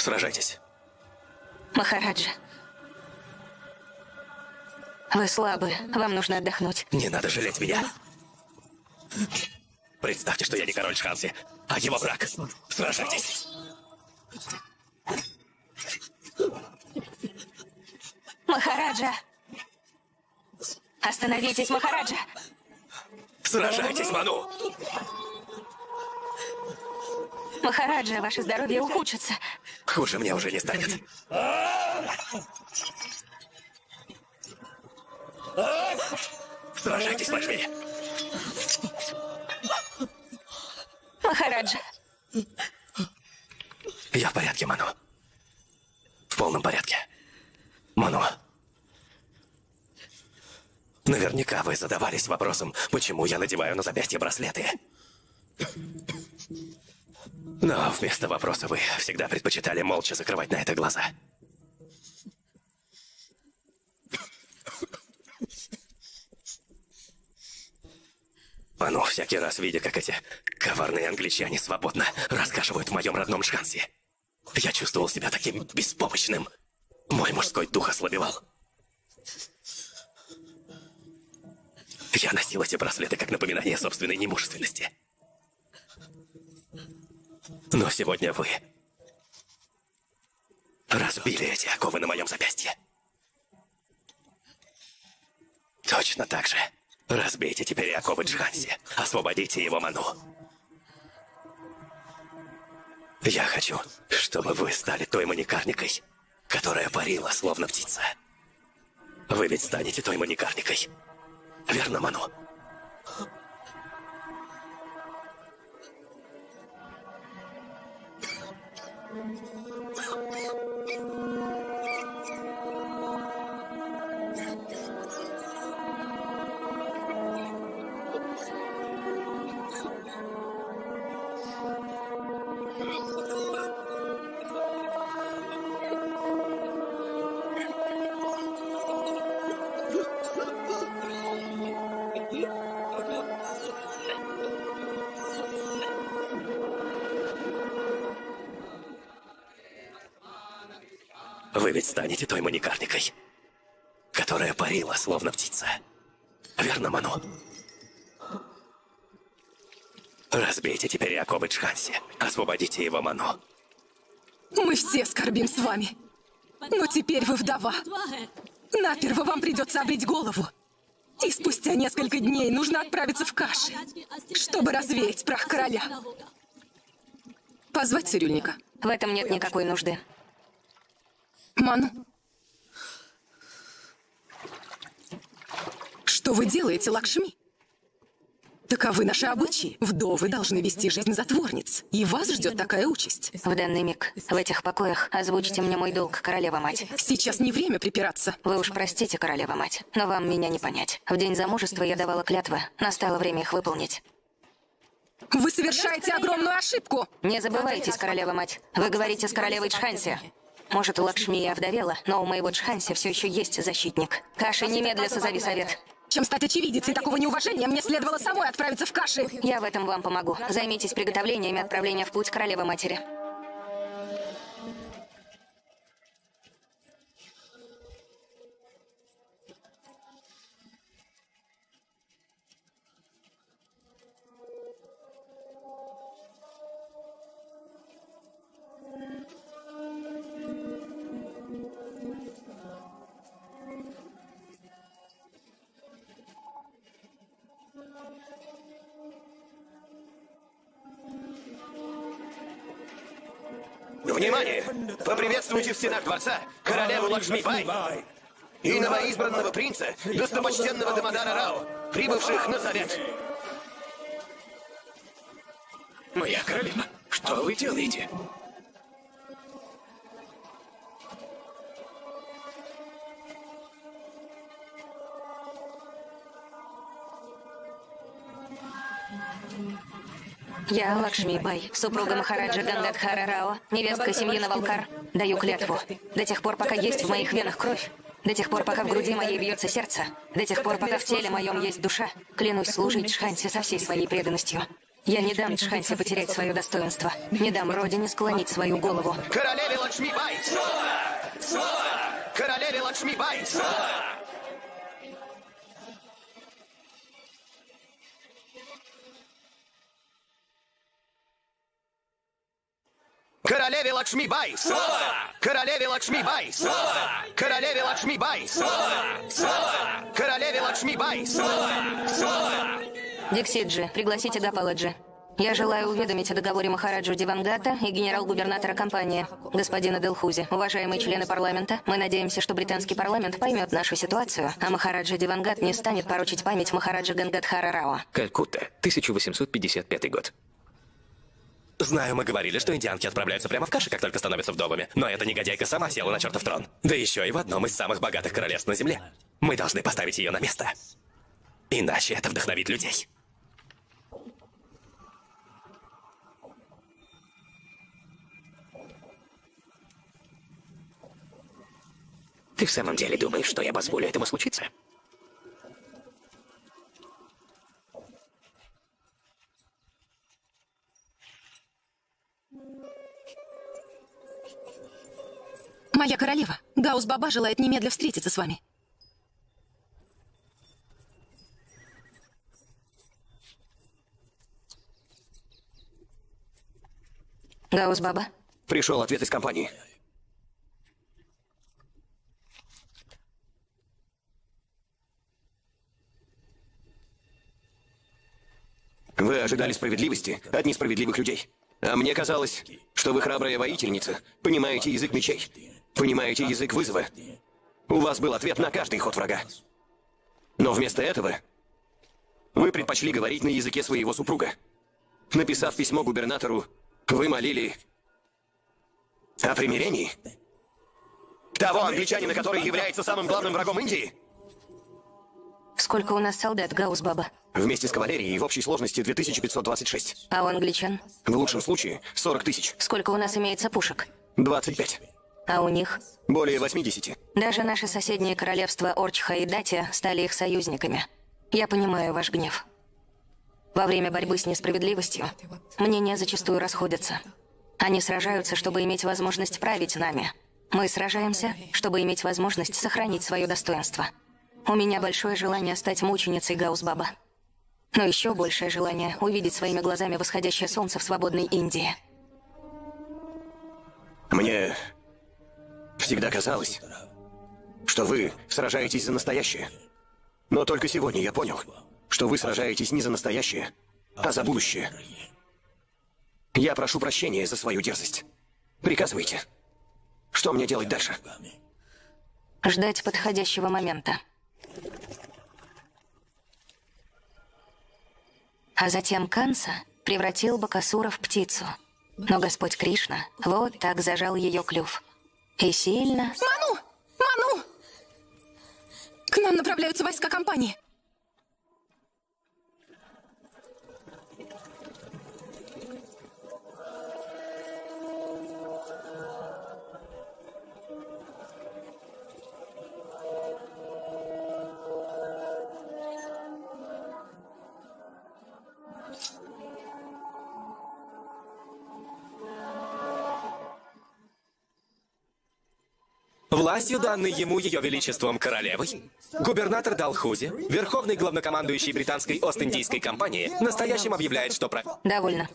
Speaker 5: Сражайтесь.
Speaker 3: Махараджа. Вы слабы. Вам нужно отдохнуть.
Speaker 5: Не надо жалеть меня. Представьте, что я не король Джханси, а его враг. Сражайтесь.
Speaker 3: Махараджа! Остановитесь, Махараджа!
Speaker 5: Сражайтесь, Ману!
Speaker 3: Махараджа, ваше здоровье ухудшится.
Speaker 5: Хуже мне уже не станет. Сражайтесь, Лакшми!
Speaker 3: Махараджа!
Speaker 5: Я в порядке, Ману. В полном порядке. Ману. Наверняка вы задавались вопросом, почему я надеваю на запястье браслеты. Но вместо вопроса вы всегда предпочитали молча закрывать на это глаза. Ману, всякий раз видя, как эти коварные англичане свободно рассказывают в моем родном Джханси, я чувствовал себя таким беспомощным. Мой мужской дух ослабевал. Я носил эти браслеты как напоминание собственной немужественности. Но сегодня вы разбили эти оковы на моем запястье. Точно так же разбейте теперь и оковы Джханси. Освободите его, Ману. Я хочу, чтобы вы стали той маникарникой, которая парила, словно птица. Вы ведь станете той маникарникой. Верно, Ману? Вы ведь станете той маникарникой, которая парила, словно птица. Верно, Ману? Разбейте теперь оковы Чханси. Освободите его, Ману.
Speaker 4: Мы все скорбим с вами. Но теперь вы вдова. Наперво вам придется обрить голову. И спустя несколько дней нужно отправиться в Каши, чтобы развеять прах короля. Позвать цирюльника?
Speaker 3: В этом нет никакой нужды.
Speaker 4: Ману. Что вы делаете, Лакшми? Таковы наши обычаи. Вдовы должны вести жизнь затворниц. И вас ждет такая участь.
Speaker 3: В данный миг, в этих покоях, озвучьте мне мой долг, королева-мать.
Speaker 4: Сейчас не время припираться.
Speaker 3: Вы уж простите, королева-мать, но вам меня не понять. В день замужества я давала клятвы. Настало время их выполнить.
Speaker 4: Вы совершаете огромную ошибку.
Speaker 3: Не забывайтесь, королева-мать. Вы говорите с королевой Чханси. Может, у Лакшми и овдовела, но у моего Чханси все еще есть защитник. Каши, немедля созови совет.
Speaker 4: Чем стать очевидицей такого неуважения, мне следовало самой отправиться в Каши.
Speaker 3: Я в этом вам помогу. Займитесь приготовлениями отправления в путь королевы-матери.
Speaker 1: Внимание! Поприветствуйте в стенах дворца королеву Лакшми-бай и новоизбранного принца, достопочтенного Дамодара Рао, прибывших на совет.
Speaker 2: Моя королева, что вы делаете?
Speaker 3: Я, Лакшми-бай, супруга Махараджа Гангадхара Рао, невестка семьи Навалкар, даю клятву. До тех пор, пока есть в моих венах кровь, до тех пор, пока в груди моей бьется сердце, до тех пор, пока в теле моем есть душа, клянусь служить Чханси со всей своей преданностью. Я не дам Чханси потерять свое достоинство, не дам родине склонить свою голову.
Speaker 1: Королеве Лакшми-бай! Слово! Слово! Королеве Лакшми-бай! Слово! Королеве Лакшми-бай! Слово! Королеве Лакшми-бай! Слово! Королеве Лакшми-бай! Слово! Слово! Королеве Лакшми-бай! Слово! Слово!
Speaker 3: Диксиджи, пригласите Гапаладжи. Я желаю уведомить о договоре Махараджу Дивангата и генерал-губернатора компании, господина Делхузи. Уважаемые члены парламента, мы надеемся, что британский парламент поймет нашу ситуацию, а Махараджа Дивангат не станет порочить память Махараджа Гангадхара Рао.
Speaker 2: Калькутта, 1855 год.
Speaker 5: Знаю, мы говорили, что индианки отправляются прямо в Каши, как только становятся вдовами. Но эта негодяйка сама села на чертов трон. Да еще и в одном из самых богатых королевств на Земле. Мы должны поставить ее на место. Иначе это вдохновит людей.
Speaker 2: Ты в самом деле думаешь, что я позволю этому случиться?
Speaker 4: Моя королева, Гаус-баба желает немедля встретиться с вами.
Speaker 3: Гаус-баба?
Speaker 1: Пришел ответ из компании. Вы ожидали справедливости от несправедливых людей. А мне казалось, что вы храбрая воительница, понимаете язык мечей, понимаете язык вызова. У вас был ответ на каждый ход врага. Но вместо этого вы предпочли говорить на языке своего супруга. Написав письмо губернатору, вы молили о примирении? Того англичанина, который является самым главным врагом Индии?
Speaker 3: Сколько у нас солдат, Гаус-баба?
Speaker 1: Вместе с кавалерией в общей сложности 2526.
Speaker 3: А у англичан?
Speaker 1: В лучшем случае 40 тысяч.
Speaker 3: Сколько у нас имеется пушек?
Speaker 1: 25.
Speaker 3: А у них?
Speaker 1: Более 80.
Speaker 3: Даже наши соседние королевства Орчха и Датия стали их союзниками. Я понимаю ваш гнев. Во время борьбы с несправедливостью мнения зачастую расходятся. Они сражаются, чтобы иметь возможность править нами. Мы сражаемся, чтобы иметь возможность сохранить свое достоинство. У меня большое желание стать мученицей Гаусбаба. Но еще большее желание увидеть своими глазами восходящее солнце в свободной Индии.
Speaker 1: Мне всегда казалось, что вы сражаетесь за настоящее. Но только сегодня я понял, что вы сражаетесь не за настоящее, а за будущее. Я прошу прощения за свою дерзость. Приказывайте. Что мне делать дальше?
Speaker 3: Ждать подходящего момента. А затем Канса превратил Бакасура в птицу. Но Господь Кришна вот так зажал ее клюв. И сильно...
Speaker 8: Ману! Ману! К нам направляются войска компании.
Speaker 5: Властью, данной ему ее величеством королевой, губернатор Далхузи, верховный главнокомандующий британской Ост-Индийской компании, настоящим объявляет, что
Speaker 3: Довольно.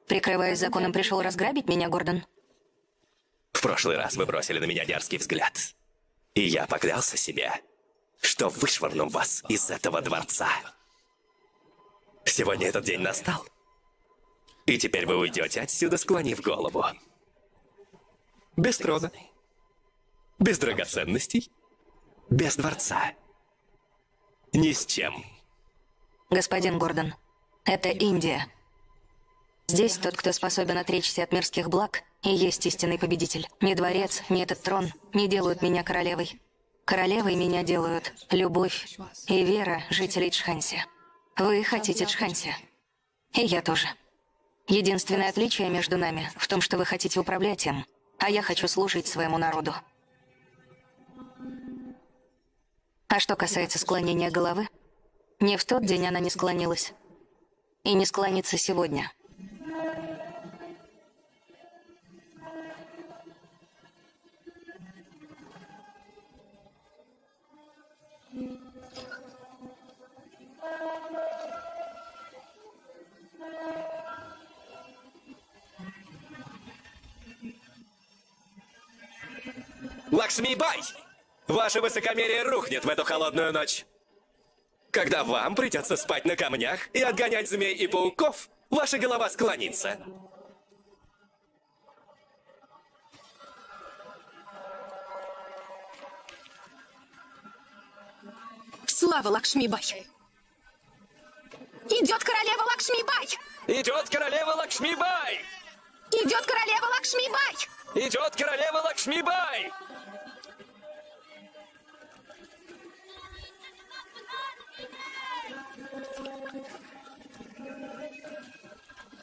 Speaker 3: Прикрываясь законом, пришел разграбить меня, Гордон?
Speaker 5: В прошлый раз вы бросили на меня дерзкий взгляд. И я поклялся себе, что вышвырну вас из этого дворца. Сегодня этот день настал. И теперь вы уйдете отсюда, склонив голову. Без трона. Без драгоценностей. Без дворца. Ни с чем.
Speaker 3: Господин Гордон, это Индия. Здесь тот, кто способен отречься от мирских благ, и есть истинный победитель. Ни дворец, ни этот трон не делают меня королевой. Королевой меня делают любовь и вера жителей Джханси. Вы хотите Джханси. И я тоже. Единственное отличие между нами в том, что вы хотите управлять им, а я хочу служить своему народу. А что касается склонения головы, не в тот день она не склонилась. И не склонится сегодня.
Speaker 5: Лакшми-бай! Ваше высокомерие рухнет в эту холодную ночь. Когда вам придется спать на камнях и отгонять змей и пауков, ваша голова склонится.
Speaker 8: Слава Лакшми-бай! Идет королева Лакшми-бай!
Speaker 5: Идет королева Лакшми-бай!
Speaker 8: Идет королева Лакшми-бай!
Speaker 5: Идет королева Лакшми-бай!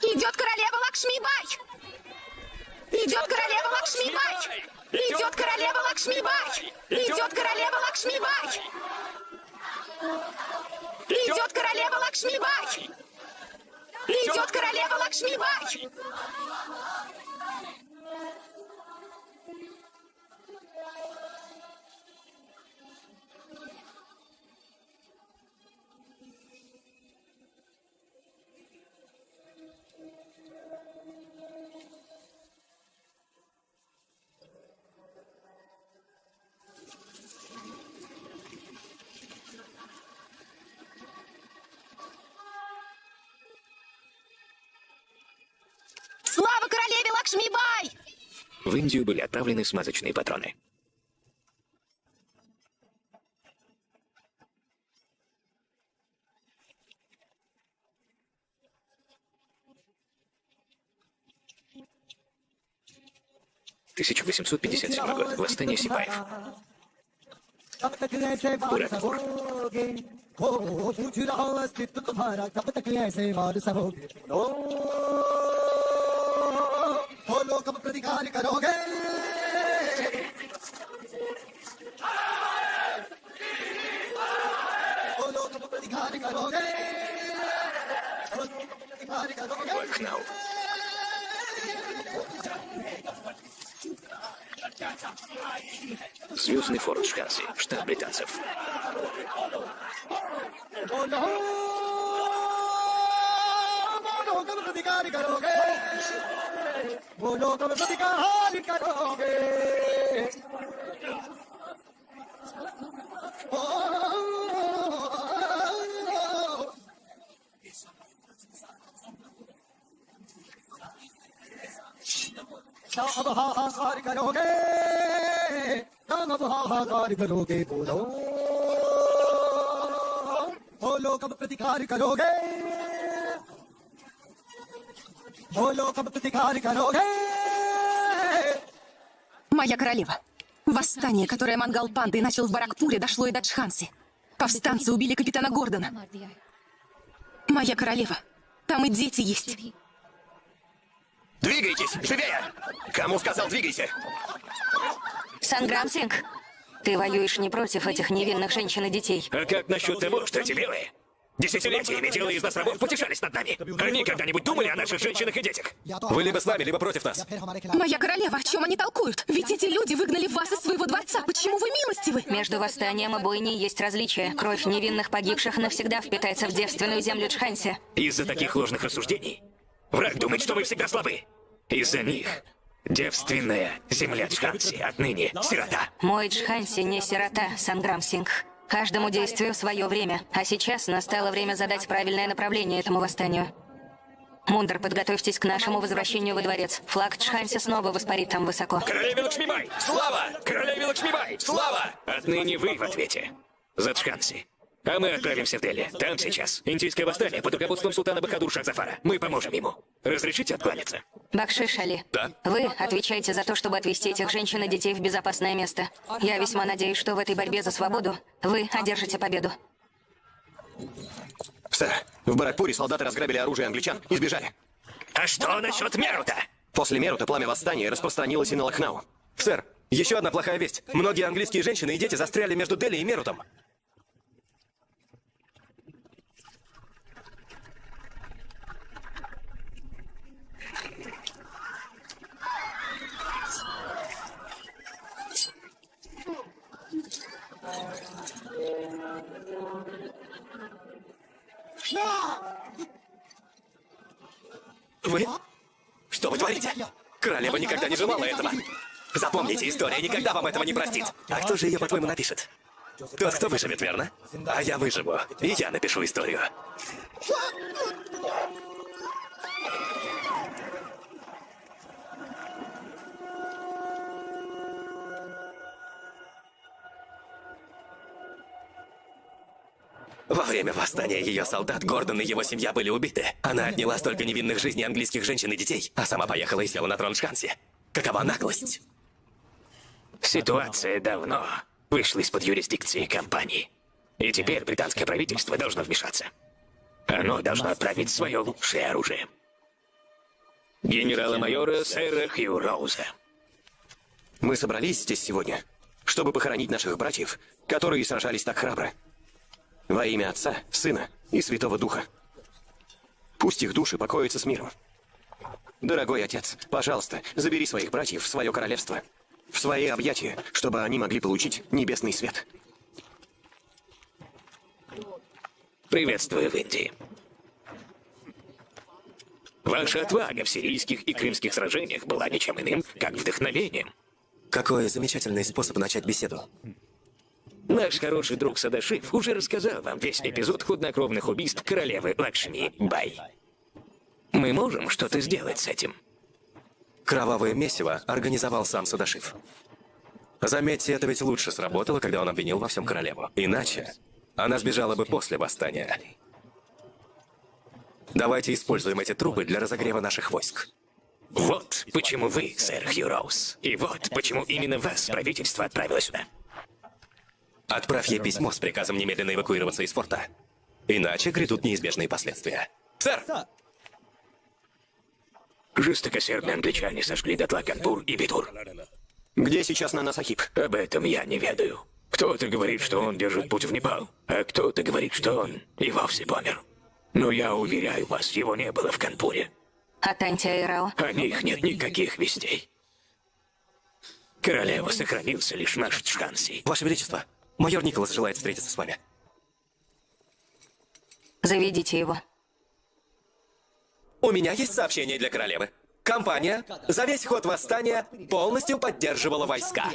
Speaker 8: Идет королева Лакшми-бай! Идет королева Лакшми-бай! Идет королева Лакшми-бай! Идет королева Лакшми-бай! Идет королева Лакшми-бай! Идет королева Лакшми-бай! Слава королеве Лакшми-бай!
Speaker 2: В Индию были отправлены смазочные патроны. — 1857 год. Восстание сипаев.
Speaker 6: तब तक ऐसे वार सहोगे हो पूछ रहा अस्तित्व तुम्हारा कब तक ऐसे वार सहोगे हो लोग कब प्रतिकार करोगे हो लोग कब प्रतिकार करोगे हो लोग कब प्रतिकार करोगे
Speaker 2: Лакхнау. Звездный форт Чханси, штат британцев.
Speaker 6: अब हाहाकार करोगे अब हाहाकार करोगे बोलो कब प्रतिकार करोगे बोलो कब प्रतिकार करोगे
Speaker 4: Моя королева. Восстание, которое Мангал Пандой начал в Баракпуре, дошло и до Чханси. Повстанцы убили капитана Гордона. Моя королева. Там и дети есть.
Speaker 1: Двигайтесь, живее! Кому сказал, двигайся?
Speaker 3: Санграм Синг, ты воюешь не против этих невинных женщин и детей.
Speaker 2: А как насчет того, что эти белые десятилетиями делая из нас рабов потешались над нами? Они когда-нибудь думали о наших женщинах и детях?
Speaker 5: Вы либо с нами, либо против нас.
Speaker 4: Моя королева, о чем они толкуют? Ведь эти люди выгнали вас из своего дворца. Почему вы милостивы?
Speaker 3: Между восстанием и бойней есть различия. Кровь невинных погибших навсегда впитается в девственную землю Чханси.
Speaker 2: Из-за таких ложных рассуждений враг думает, что мы всегда слабы. Из-за них девственная земля Чханси отныне сирота.
Speaker 3: Мой Чханси не сирота, Санграм Синг. Каждому действию свое время. А сейчас настало время задать правильное направление этому восстанию. Мундр, подготовьтесь к нашему возвращению во дворец. Флаг Чханси снова воспарит там высоко.
Speaker 2: Королеве Лакшмибай! Слава! Королеве Лакшмибай! Слава! Отныне вы в ответе за Чханси. А мы отправимся в Дели. Там сейчас индийское восстание под руководством султана Бахадур Шахзафара. Мы поможем ему. Разрешите откланяться?
Speaker 3: Бакшиш Али,
Speaker 5: Да.
Speaker 3: вы отвечаете за то, чтобы отвезти этих женщин и детей в безопасное место. Я весьма надеюсь, что в этой борьбе за свободу вы одержите победу.
Speaker 1: Сэр, в Баракпуре солдаты разграбили оружие англичан и сбежали.
Speaker 2: А что насчет Мерута?
Speaker 1: После Мерута пламя восстания распространилось и на Лахнау.
Speaker 5: Сэр, еще одна плохая весть. Многие английские женщины и дети застряли между Дели и Мерутом. Вы? Что вы творите? Королева никогда не желала этого. Запомните, история никогда вам этого не простит. А кто же ее, по-твоему, напишет? Тот, кто выживет, верно? А я выживу, и я напишу историю. Во время восстания ее солдат Гордон и его семья были убиты. Она отняла столько невинных жизней английских женщин и детей, а сама поехала и села на трон Чханси. Какова наглость?
Speaker 2: Ситуация давно вышла из-под юрисдикции компании. И теперь британское правительство должно вмешаться. Оно должно отправить свое лучшее оружие. Генерала-майора сэра Хью Роуза.
Speaker 1: Мы собрались здесь сегодня, чтобы похоронить наших братьев, которые сражались так храбро. Во имя Отца, Сына и Святого Духа. Пусть их души покоятся с миром. Дорогой Отец, пожалуйста, забери своих братьев в свое королевство, в свои объятия, чтобы они могли получить небесный свет.
Speaker 2: Приветствую в Индии. Ваша отвага в сирийских и крымских сражениях была ничем иным, как вдохновением.
Speaker 5: Какой замечательный способ начать беседу.
Speaker 2: Наш хороший друг Садашив уже рассказал вам весь эпизод хладнокровных убийств королевы Лакшми Бай. Мы можем что-то сделать с этим.
Speaker 5: Кровавое месиво организовал сам Садашив. Заметьте, это ведь лучше сработало, когда он обвинил во всем королеву. Иначе она сбежала бы после восстания. Давайте используем эти трубы для разогрева наших войск.
Speaker 2: Вот почему вы, сэр Хью Роуз. И вот почему именно вас правительство отправило сюда.
Speaker 5: Отправь ей письмо с приказом немедленно эвакуироваться из форта. Иначе грядут неизбежные последствия. Сэр!
Speaker 2: Жестокосердные англичане сожгли дотла Канпур и Бидур.
Speaker 1: Где сейчас Нана-Сахиб?
Speaker 2: Об этом я не ведаю. Кто-то говорит, что он держит путь в Непал, а кто-то говорит, что он и вовсе помер. Но я уверяю вас, его не было в Канпуре.
Speaker 3: А Танти Айрао?
Speaker 2: О них нет никаких вестей. Королева, сохранился лишь наш Чханси.
Speaker 5: Ваше Величество, майор Николас желает встретиться с вами.
Speaker 3: Заведите его.
Speaker 5: У меня есть сообщение для королевы. Компания за весь ход восстания полностью поддерживала войска.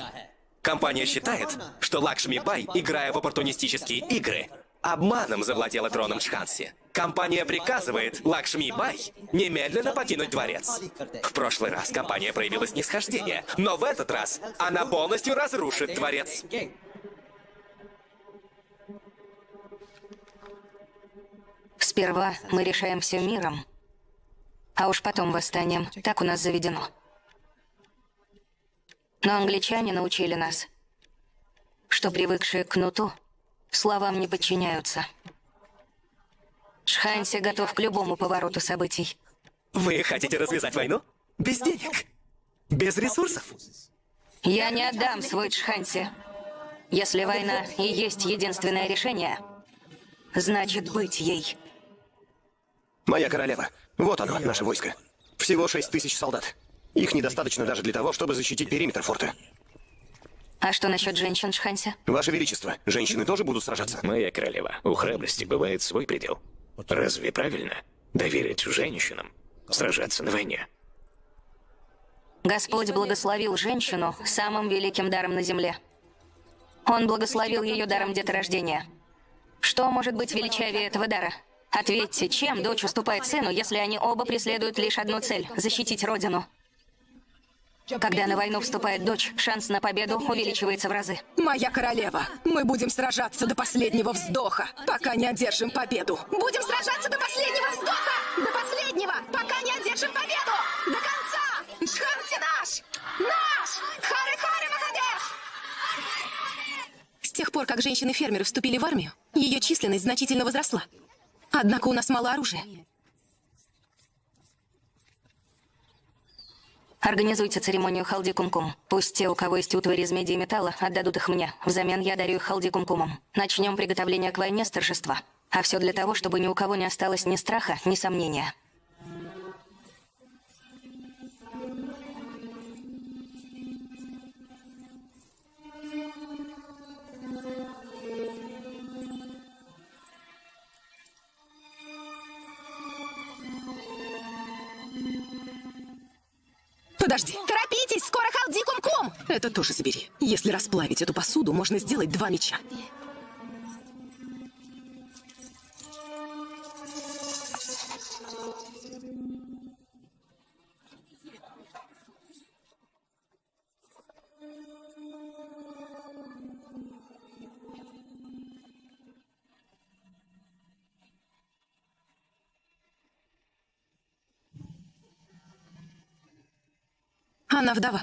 Speaker 5: Компания считает, что Лакшми Бай, играя в оппортунистические игры, обманом завладела троном Чханси. Компания приказывает Лакшми Бай немедленно покинуть дворец. В прошлый раз компания проявила снисхождение, но в этот раз она полностью разрушит дворец.
Speaker 3: Сперва мы решаем все миром, а уж потом восстанием. Так у нас заведено. Но англичане научили нас, что привыкшие к кнуту словам не подчиняются. Чханси готов к любому повороту событий.
Speaker 5: Вы хотите развязать войну? Без денег? Без ресурсов?
Speaker 3: Я не отдам свой Чханси. Если война и есть единственное решение, значит быть ей.
Speaker 1: Моя королева, вот оно, наше войско. Всего 6000 солдат. Их недостаточно даже для того, чтобы защитить периметр форта.
Speaker 3: А что насчет женщин, Чханси?
Speaker 1: Ваше Величество, женщины тоже будут сражаться?
Speaker 2: Моя королева, у храбрости бывает свой предел. Разве правильно доверить женщинам сражаться на войне?
Speaker 3: Господь благословил женщину самым великим даром на земле. Он благословил ее даром деторождения. Что может быть величавее этого дара? Ответьте, чем дочь уступает сыну, если они оба преследуют лишь одну цель – защитить родину? Когда на войну вступает дочь, шанс на победу увеличивается в разы.
Speaker 4: Моя королева, мы будем сражаться до последнего вздоха, пока не одержим победу.
Speaker 8: Будем сражаться до последнего вздоха! До последнего, пока не одержим победу! До конца! Чханси наш! Наш! Хары-хары, Махадев!
Speaker 4: С тех пор, как женщины-фермеры вступили в армию, ее численность значительно возросла. Однако у нас мало оружия.
Speaker 3: Организуйте церемонию халди-кум-кум. Пусть те, у кого есть утварь из меди и металла, отдадут их мне. Взамен я дарю их халди-кум-кумом. Начнем приготовление к войне с торжества. А все для того, чтобы ни у кого не осталось ни страха, ни сомнения.
Speaker 4: Подожди.
Speaker 8: Торопитесь, скоро халди-кум-кум!
Speaker 4: Это тоже забери. Если расплавить эту посуду, можно сделать 2 меча. Она вдова.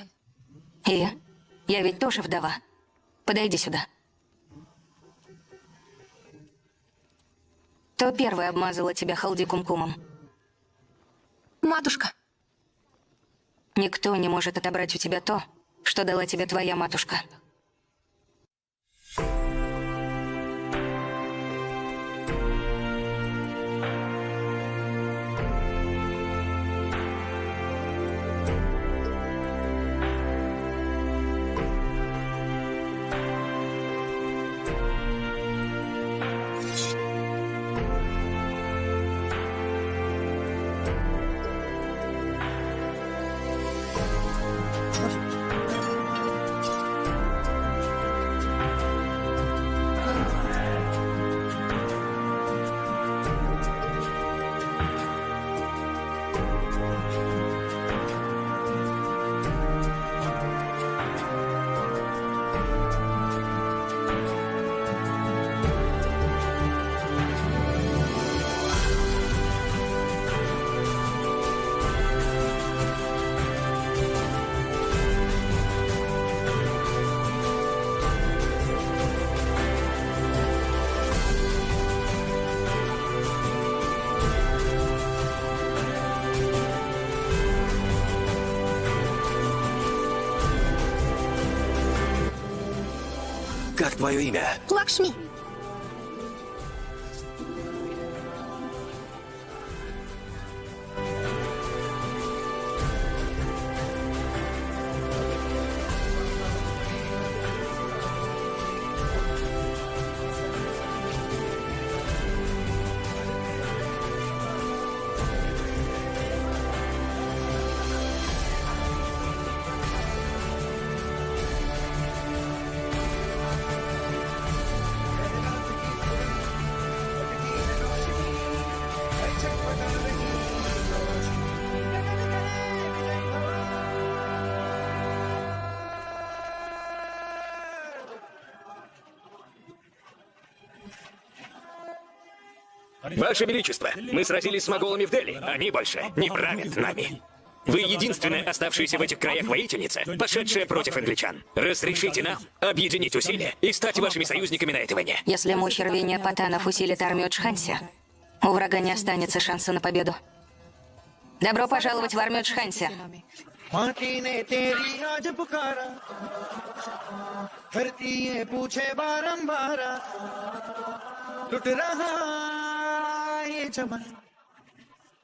Speaker 3: И? Я ведь тоже вдова. Подойди сюда. Кто первый обмазала тебя халди-кум-кумом?
Speaker 8: Матушка.
Speaker 3: Никто не может отобрать у тебя то, что дала тебе твоя матушка.
Speaker 5: Как твое имя?
Speaker 8: Лакшми.
Speaker 2: Ваше Величество, мы сразились с моголами в Дели. Они больше не правят нами. Вы единственная оставшаяся в этих краях воительница, пошедшая против англичан. Разрешите нам объединить усилия и стать вашими союзниками на этой войне.
Speaker 3: Если мощь рвения патанов усилит армию Чханси, у врага не останется шанса на победу. Добро пожаловать в армию Чханси.
Speaker 6: माटी ने तेरी आज पुकारा धरती ये पूछे बारंबार लुट रहा ये चमन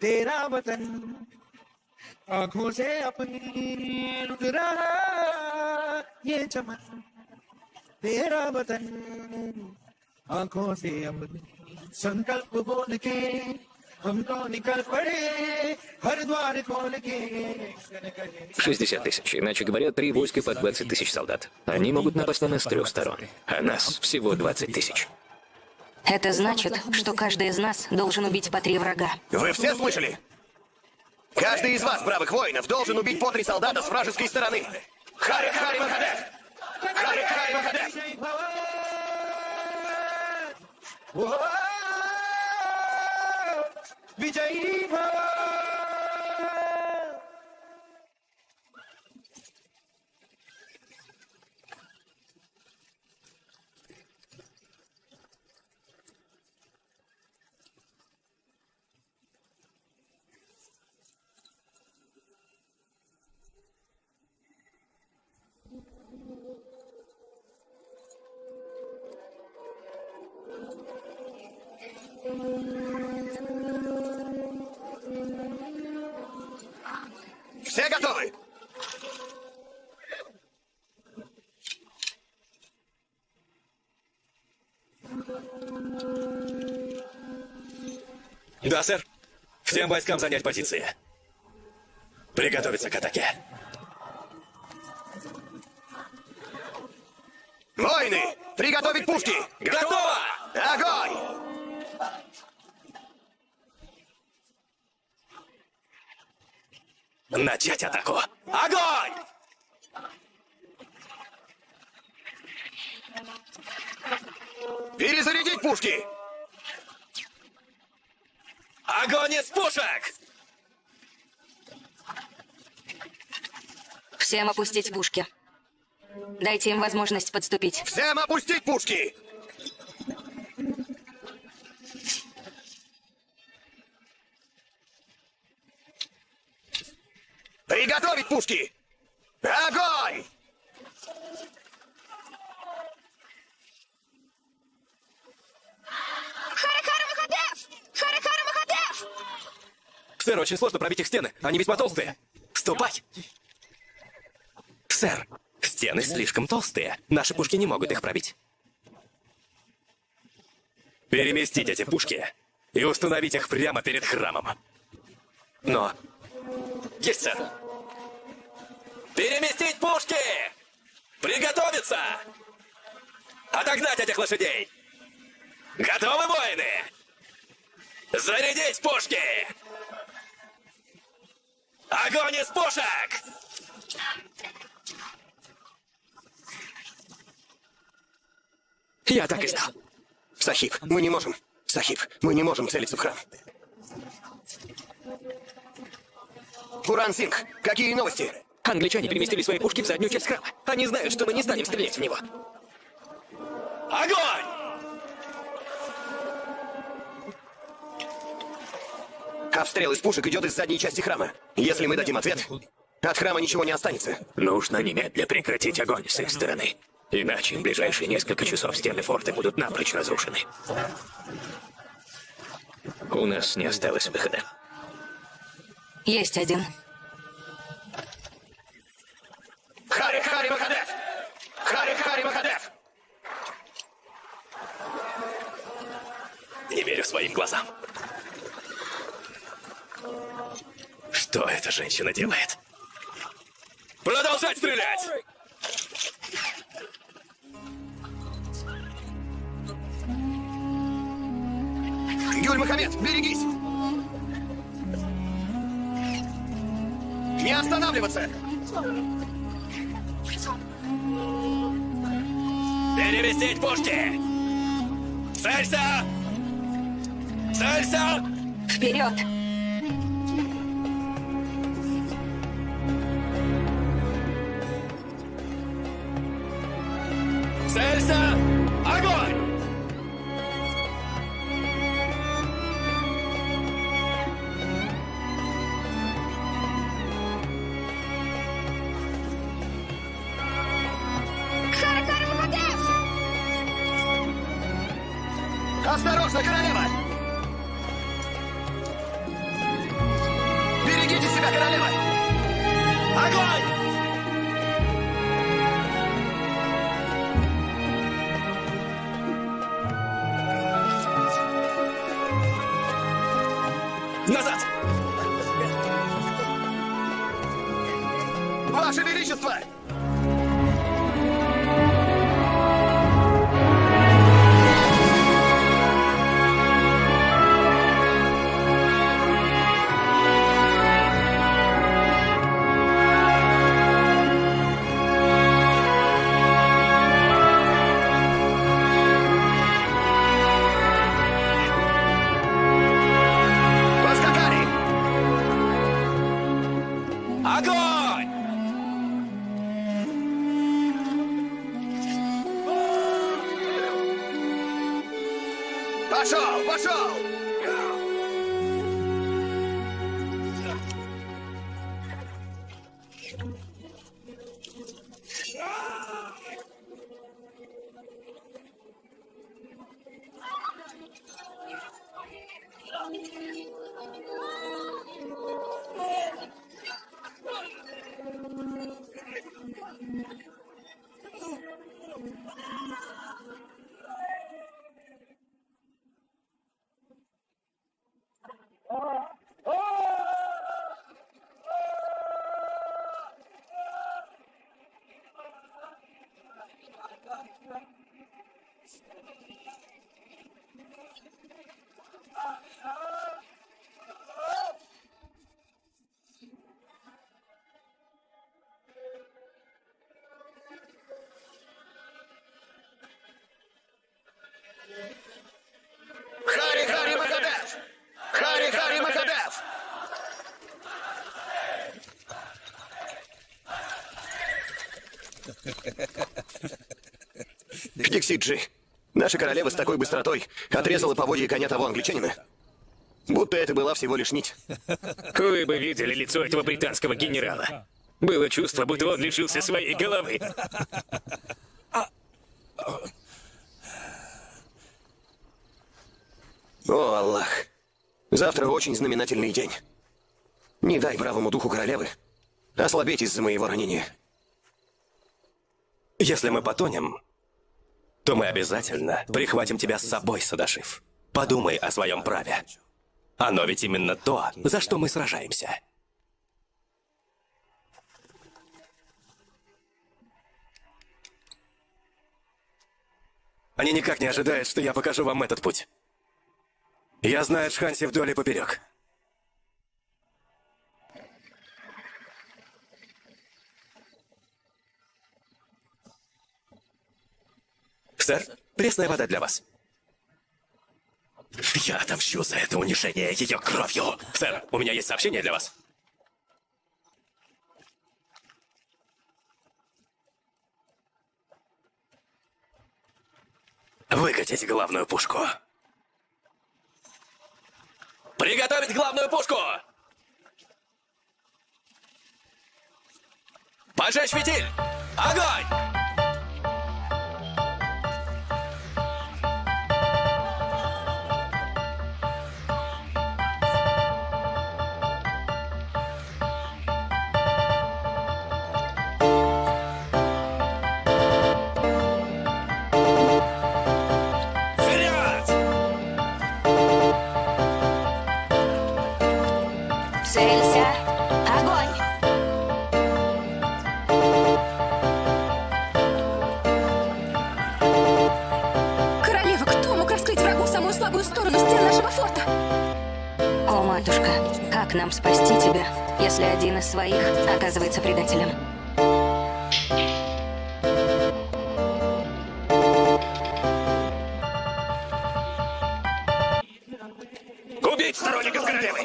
Speaker 6: तेरा वतन आंखों से अपनी लुट रहा ये चमन तेरा वतन आंखों से अपनी संकल्प बोल के हम तो निकल पड़े हर द्वार खोल के
Speaker 2: 60 тысяч, иначе говоря, 3 войска по 20 тысяч солдат. Они могут напасть на нас с 3 сторон, а нас всего 20 тысяч.
Speaker 3: Это значит, что каждый из нас должен убить по 3 врага.
Speaker 1: Вы все слышали? Каждый из вас, бравых воинов, должен убить по 3 солдата с вражеской стороны. Хари-хари Махадев! Хари-хари Махадев!
Speaker 6: विजयी भव
Speaker 1: Все готовы?
Speaker 5: Да, сэр. Всем войскам занять позиции. Приготовиться к атаке.
Speaker 1: Воины, приготовить пушки!
Speaker 5: Готово!
Speaker 1: Огонь!
Speaker 5: Начать атаку. Огонь!
Speaker 1: Перезарядить пушки!
Speaker 5: Огонь из пушек!
Speaker 3: Всем опустить пушки. Дайте им возможность подступить.
Speaker 1: Всем опустить пушки! Приготовить пушки! Огонь!
Speaker 8: Хари-хари Махадев! Хари-хари Махадев!
Speaker 5: Сэр, очень сложно пробить их стены. Они весьма толстые. Ступай! Сэр, стены слишком толстые. Наши пушки не могут их пробить. Переместить эти пушки и установить их прямо перед храмом. Но... Есть, сэр! Переместить пушки! Приготовиться! Отогнать этих лошадей! Готовы, воины? Зарядить пушки! Огонь из пушек!
Speaker 2: Я так и знал.
Speaker 1: Сахиб, мы не можем. Сахиб, мы не можем целиться в храм. Пуран Сингх, какие новости?
Speaker 2: Англичане переместили свои пушки в заднюю часть храма. Они знают, что мы не станем стрелять в него.
Speaker 5: Огонь!
Speaker 1: Обстрел из пушек идет из задней части храма. Если мы дадим ответ, от храма ничего не останется.
Speaker 2: Нужно немедля прекратить огонь с их стороны. Иначе в ближайшие несколько часов стены форта будут напрочь разрушены. У нас не осталось выхода.
Speaker 3: Есть один.
Speaker 1: Хари-хари Махадев! Хари-хари Махадев!
Speaker 5: Не верю своим глазам. Что эта женщина делает? Продолжать стрелять!
Speaker 1: Гюль-Мухаммед, берегись! Не останавливаться!
Speaker 5: Переместить пушки! Целься! Целься!
Speaker 3: Вперед!
Speaker 5: Целься! Огонь!
Speaker 8: Хари-хари, Махадев!
Speaker 1: Осторожно, королева! Берегите себя, королева!
Speaker 5: Огонь! Назад!
Speaker 1: Ваше Величество! Поскакали!
Speaker 5: Огонь!
Speaker 1: Пошел, пошел! Хари-хари, Махадев! Хари-хари, Махадев! Диксиджи, наша королева с такой быстротой отрезала поводья коня того англичанина, будто это была всего лишь нить.
Speaker 2: Вы бы видели лицо этого британского генерала. Было чувство, будто он лишился своей головы.
Speaker 1: О, Аллах. Завтра очень знаменательный день. Не дай бравому духу королевы ослабеть из-за моего ранения.
Speaker 5: Если мы потонем, то мы обязательно прихватим тебя с собой, Садашив. Подумай о своем праве. Оно ведь именно то, за что мы сражаемся. Они никак не ожидают, что я покажу вам этот путь. Я знаю Джханси вдоль и поперек. Сэр, пресная вода для вас. Я отомщу за это унижение ее кровью. Сэр, у меня есть сообщение для вас. Выкатить главную пушку. Приготовить главную пушку! Поджечь фитиль! Огонь! Вперед!
Speaker 3: Целься! Огонь!
Speaker 4: Королева, кто мог раскрыть врагу самую слабую сторону стен нашего форта?
Speaker 3: О, матушка, как нам спасти тебя, если один из своих оказывается предателем?
Speaker 1: убить сторонников королевы!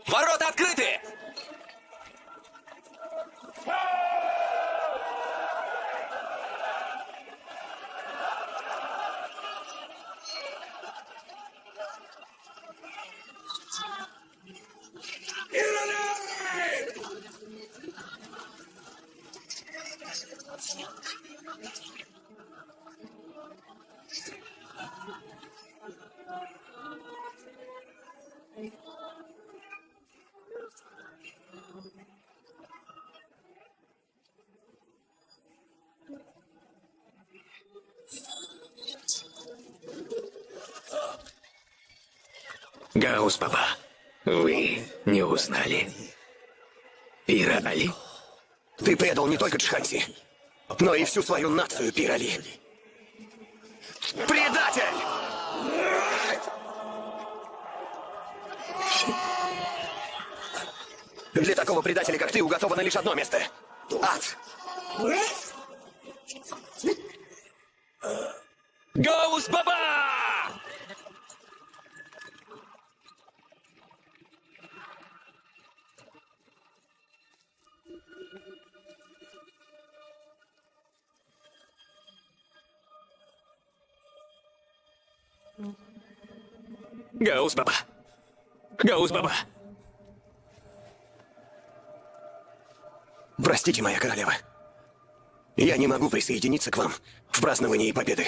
Speaker 5: Ворота открыты!
Speaker 2: Гаус Баба, вы не узнали Пира Али?
Speaker 1: Ты предал не только Джханси, но и всю свою нацию, Пир Али. Предатель! Для такого предателя, как ты, уготовано лишь одно место — ад.
Speaker 2: Гаус Баба! Гаус Баба! Гаус Баба!
Speaker 1: Простите, моя королева. Я не могу присоединиться к вам в праздновании победы.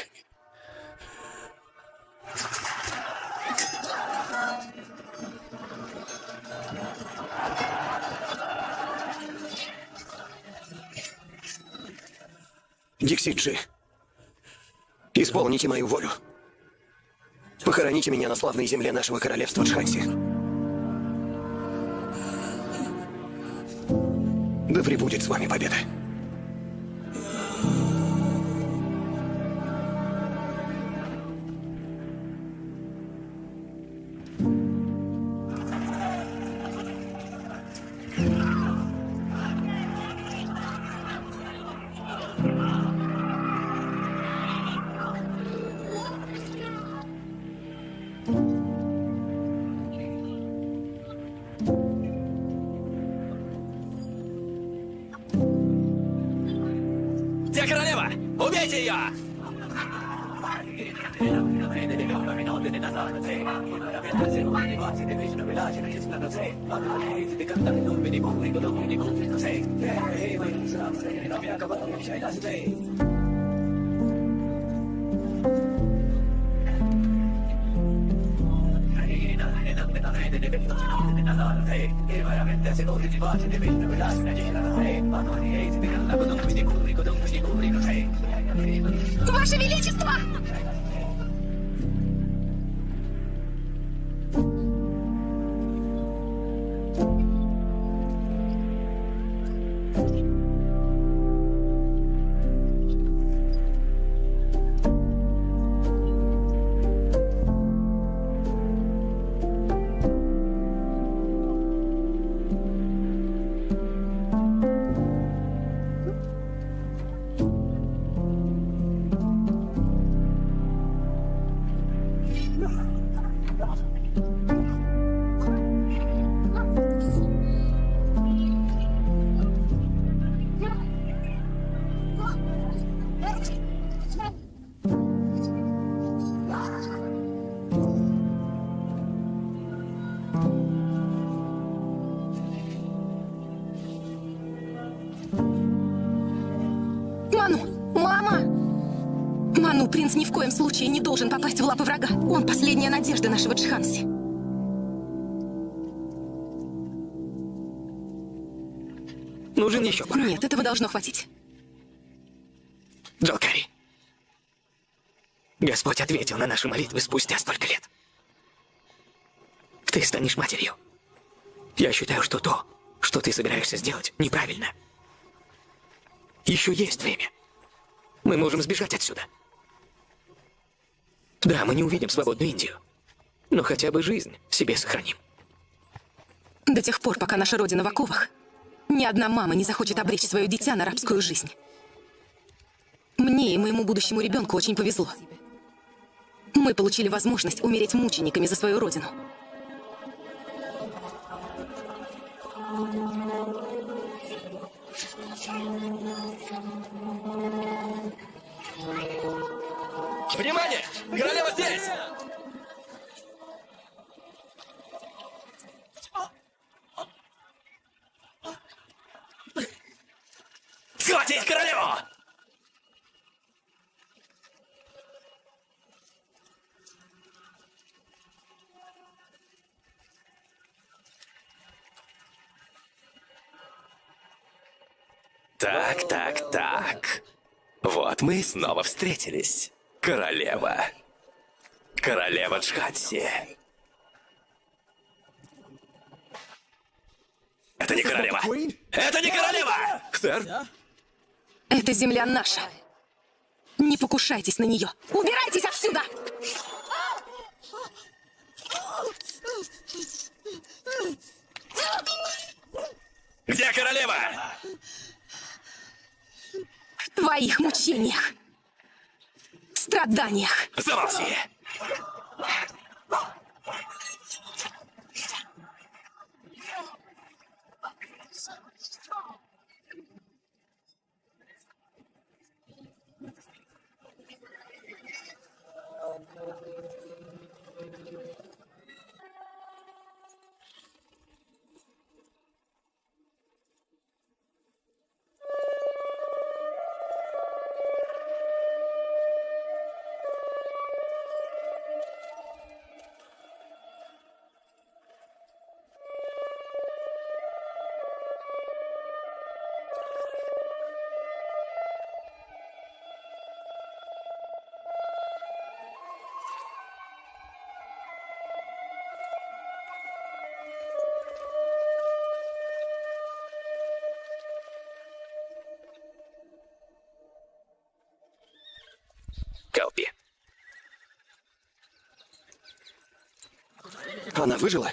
Speaker 1: Дикси-Джи, исполните мою волю. Похороните меня на славной земле нашего королевства Джханси. Да пребудет с вами победа.
Speaker 5: Где королева? Убейте ее!
Speaker 8: Ваше Величество!
Speaker 4: Ману, принц ни в коем случае не должен попасть в лапы врага. Он последняя надежда нашего Джханси.
Speaker 2: Нужен еще пара.
Speaker 4: Нет, этого должно хватить.
Speaker 2: Джалкари. Господь ответил на наши молитвы спустя столько лет. Ты станешь матерью. Я считаю, что то, что ты собираешься сделать, неправильно. Еще есть время. Мы можем сбежать отсюда. Да, мы не увидим свободную Индию, но хотя бы жизнь себе сохраним.
Speaker 4: До тех пор, пока наша родина в оковах, Ни одна мама не захочет обречь свое дитя на рабскую жизнь. Мне и моему будущему ребенку очень повезло. Мы получили возможность умереть мучениками за свою родину.
Speaker 5: Внимание! Королева здесь! Схватить королеву! Так. Вот мы и снова встретились. Королева. Королева Джханси. Это не королева! Это не королева! Сэр?
Speaker 4: Эта земля наша. Не покушайтесь на нее. Убирайтесь отсюда!
Speaker 5: Где королева?
Speaker 4: В твоих мучениях. Страданиях.
Speaker 5: Замолчи!
Speaker 2: Калпи.
Speaker 1: Она выжила?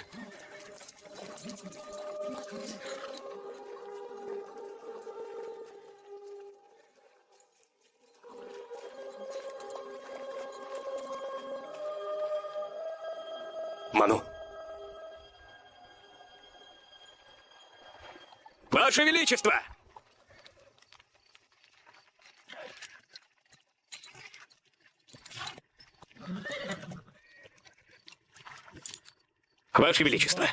Speaker 5: Ману,
Speaker 2: Ваше Величество! Ваше Величество!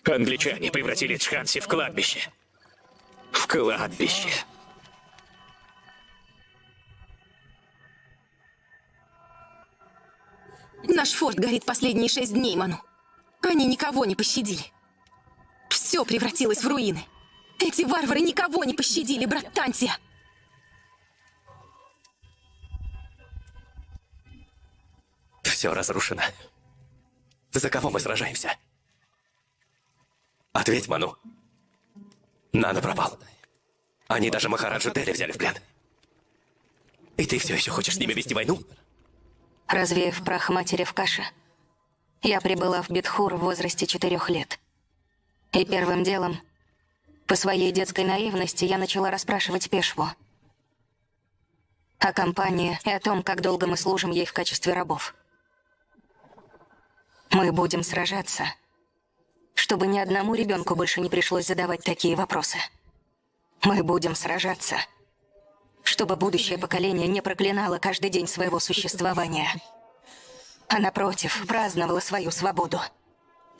Speaker 2: Англичане превратили Джханси в кладбище. В кладбище.
Speaker 4: Наш форт горит последние 6 дней, Ману. Они никого не пощадили. Все превратилось в руины. Эти варвары никого не пощадили, брат Тантия.
Speaker 5: все разрушено. За кого мы сражаемся? Ответь, Ману. Нана пропал. Они даже Махараджу Дели взяли в плен. И ты все еще хочешь с ними вести войну?
Speaker 3: Развеяв прах матери в каше, я прибыла в Битхур в возрасте 4 лет. И первым делом, по своей детской наивности, я начала расспрашивать Пешву о компании и о том, как долго мы служим ей в качестве рабов. Мы будем сражаться, чтобы ни одному ребенку больше не пришлось задавать такие вопросы. Мы будем сражаться, чтобы будущее поколение не проклинало каждый день своего существования, а напротив, праздновало свою свободу.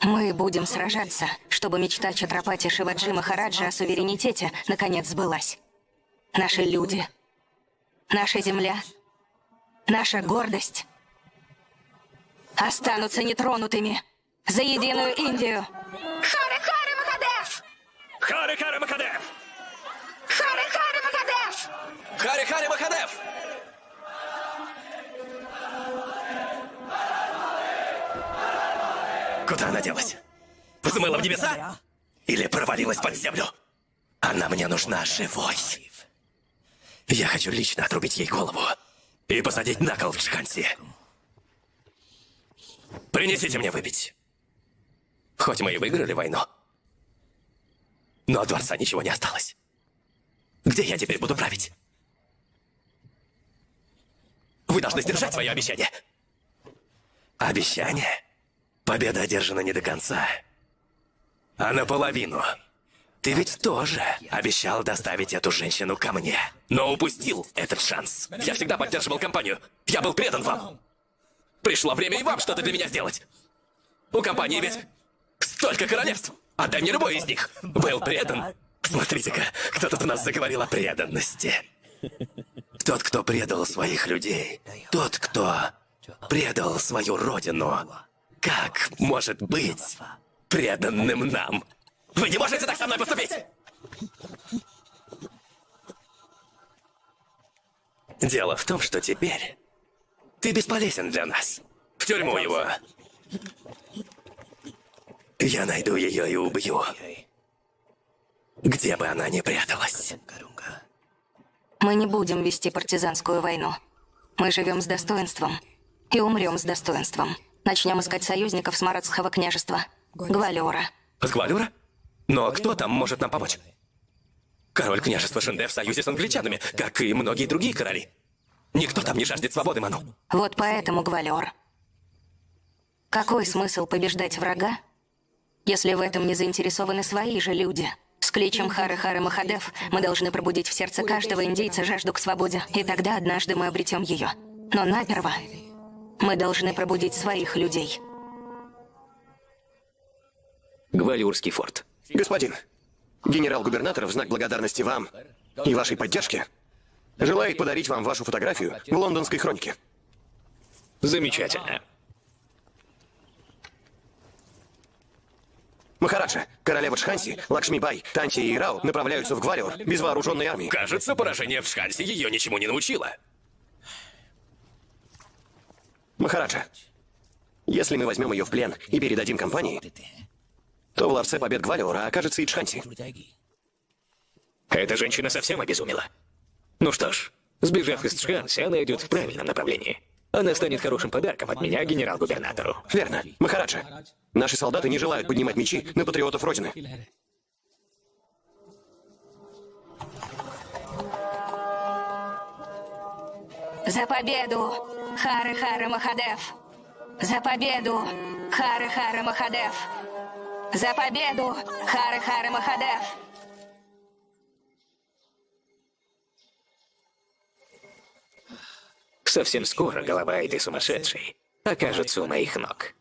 Speaker 3: Мы будем сражаться, чтобы мечта Чатрапати Шиваджи Махараджа о суверенитете наконец сбылась. Наши люди, наша земля, наша гордость останутся нетронутыми за единую Индию.
Speaker 8: Харе-харе, Махадев!
Speaker 2: Харе-харе, Махадев!
Speaker 8: Харе-харе, Махадев!
Speaker 5: Харе-харе, Махадев! Куда она делась? Взмыла в небеса? Или провалилась под землю? Она мне нужна живой. Я хочу лично отрубить ей голову и посадить на кол в Джханси. Принесите мне выпить. Хоть мы и выиграли войну, Но от дворца ничего не осталось. Где я теперь буду править? Вы должны сдержать свое обещание. Обещание? Победа одержана не до конца, а наполовину. Ты ведь тоже обещал доставить эту женщину ко мне, но упустил этот шанс. Я всегда поддерживал компанию. Я был предан вам. Пришло время и вам что-то для меня сделать. У компании ведь столько королевств. Отдай мне любой из них. Был предан. Смотрите-ка, кто тут у нас заговорил о преданности. Тот, кто предал своих людей. Тот, кто предал свою родину. Как может быть преданным нам? Вы не можете так со мной поступить! Дело в том, что теперь ты бесполезен для нас. В тюрьму его. Я найду ее и убью. Где бы она ни пряталась.
Speaker 3: Мы не будем вести партизанскую войну. Мы живем с достоинством и умрем с достоинством. Начнем искать союзников с Маратского княжества. Гвалиора.
Speaker 5: С Гвалиора? Но кто там может нам помочь? Король княжества Шенде в союзе с англичанами, как и многие другие короли. Никто там не жаждет свободы, Ману.
Speaker 3: Вот поэтому, Гвалиор. Какой смысл побеждать врага, если в этом не заинтересованы свои же люди? С кличем Хары-Хары Махадев мы должны пробудить в сердце каждого индейца жажду к свободе, и тогда однажды мы обретем ее. Но наперво мы должны пробудить своих людей.
Speaker 2: Гвалиорский форт.
Speaker 1: Господин, генерал-губернатор в знак благодарности вам и вашей поддержке желает подарить вам вашу фотографию в лондонской хронике.
Speaker 2: Замечательно.
Speaker 1: Махараджа, королева Джханси, Лакшми-бай, Танти и Рау направляются в Гвалиор без вооруженной армии.
Speaker 5: Кажется, поражение в Джханси ее ничему не научило.
Speaker 1: Махараджа, если мы возьмем ее в плен и передадим компании, то в ларце побед Гвалиора окажется и Джханси.
Speaker 2: Эта женщина совсем обезумела. Ну что ж, сбежав из Джханси, она идет в правильном направлении. Она станет хорошим подарком от меня генерал-губернатору.
Speaker 1: Верно. Махараджа, наши солдаты не желают поднимать мечи на патриотов Родины.
Speaker 3: За победу, Хары-Хары Махадев! За победу, Хары-Хары Махадев! За победу, Хары-Хары Махадев!
Speaker 2: Совсем скоро голова этой сумасшедшей окажется у моих ног.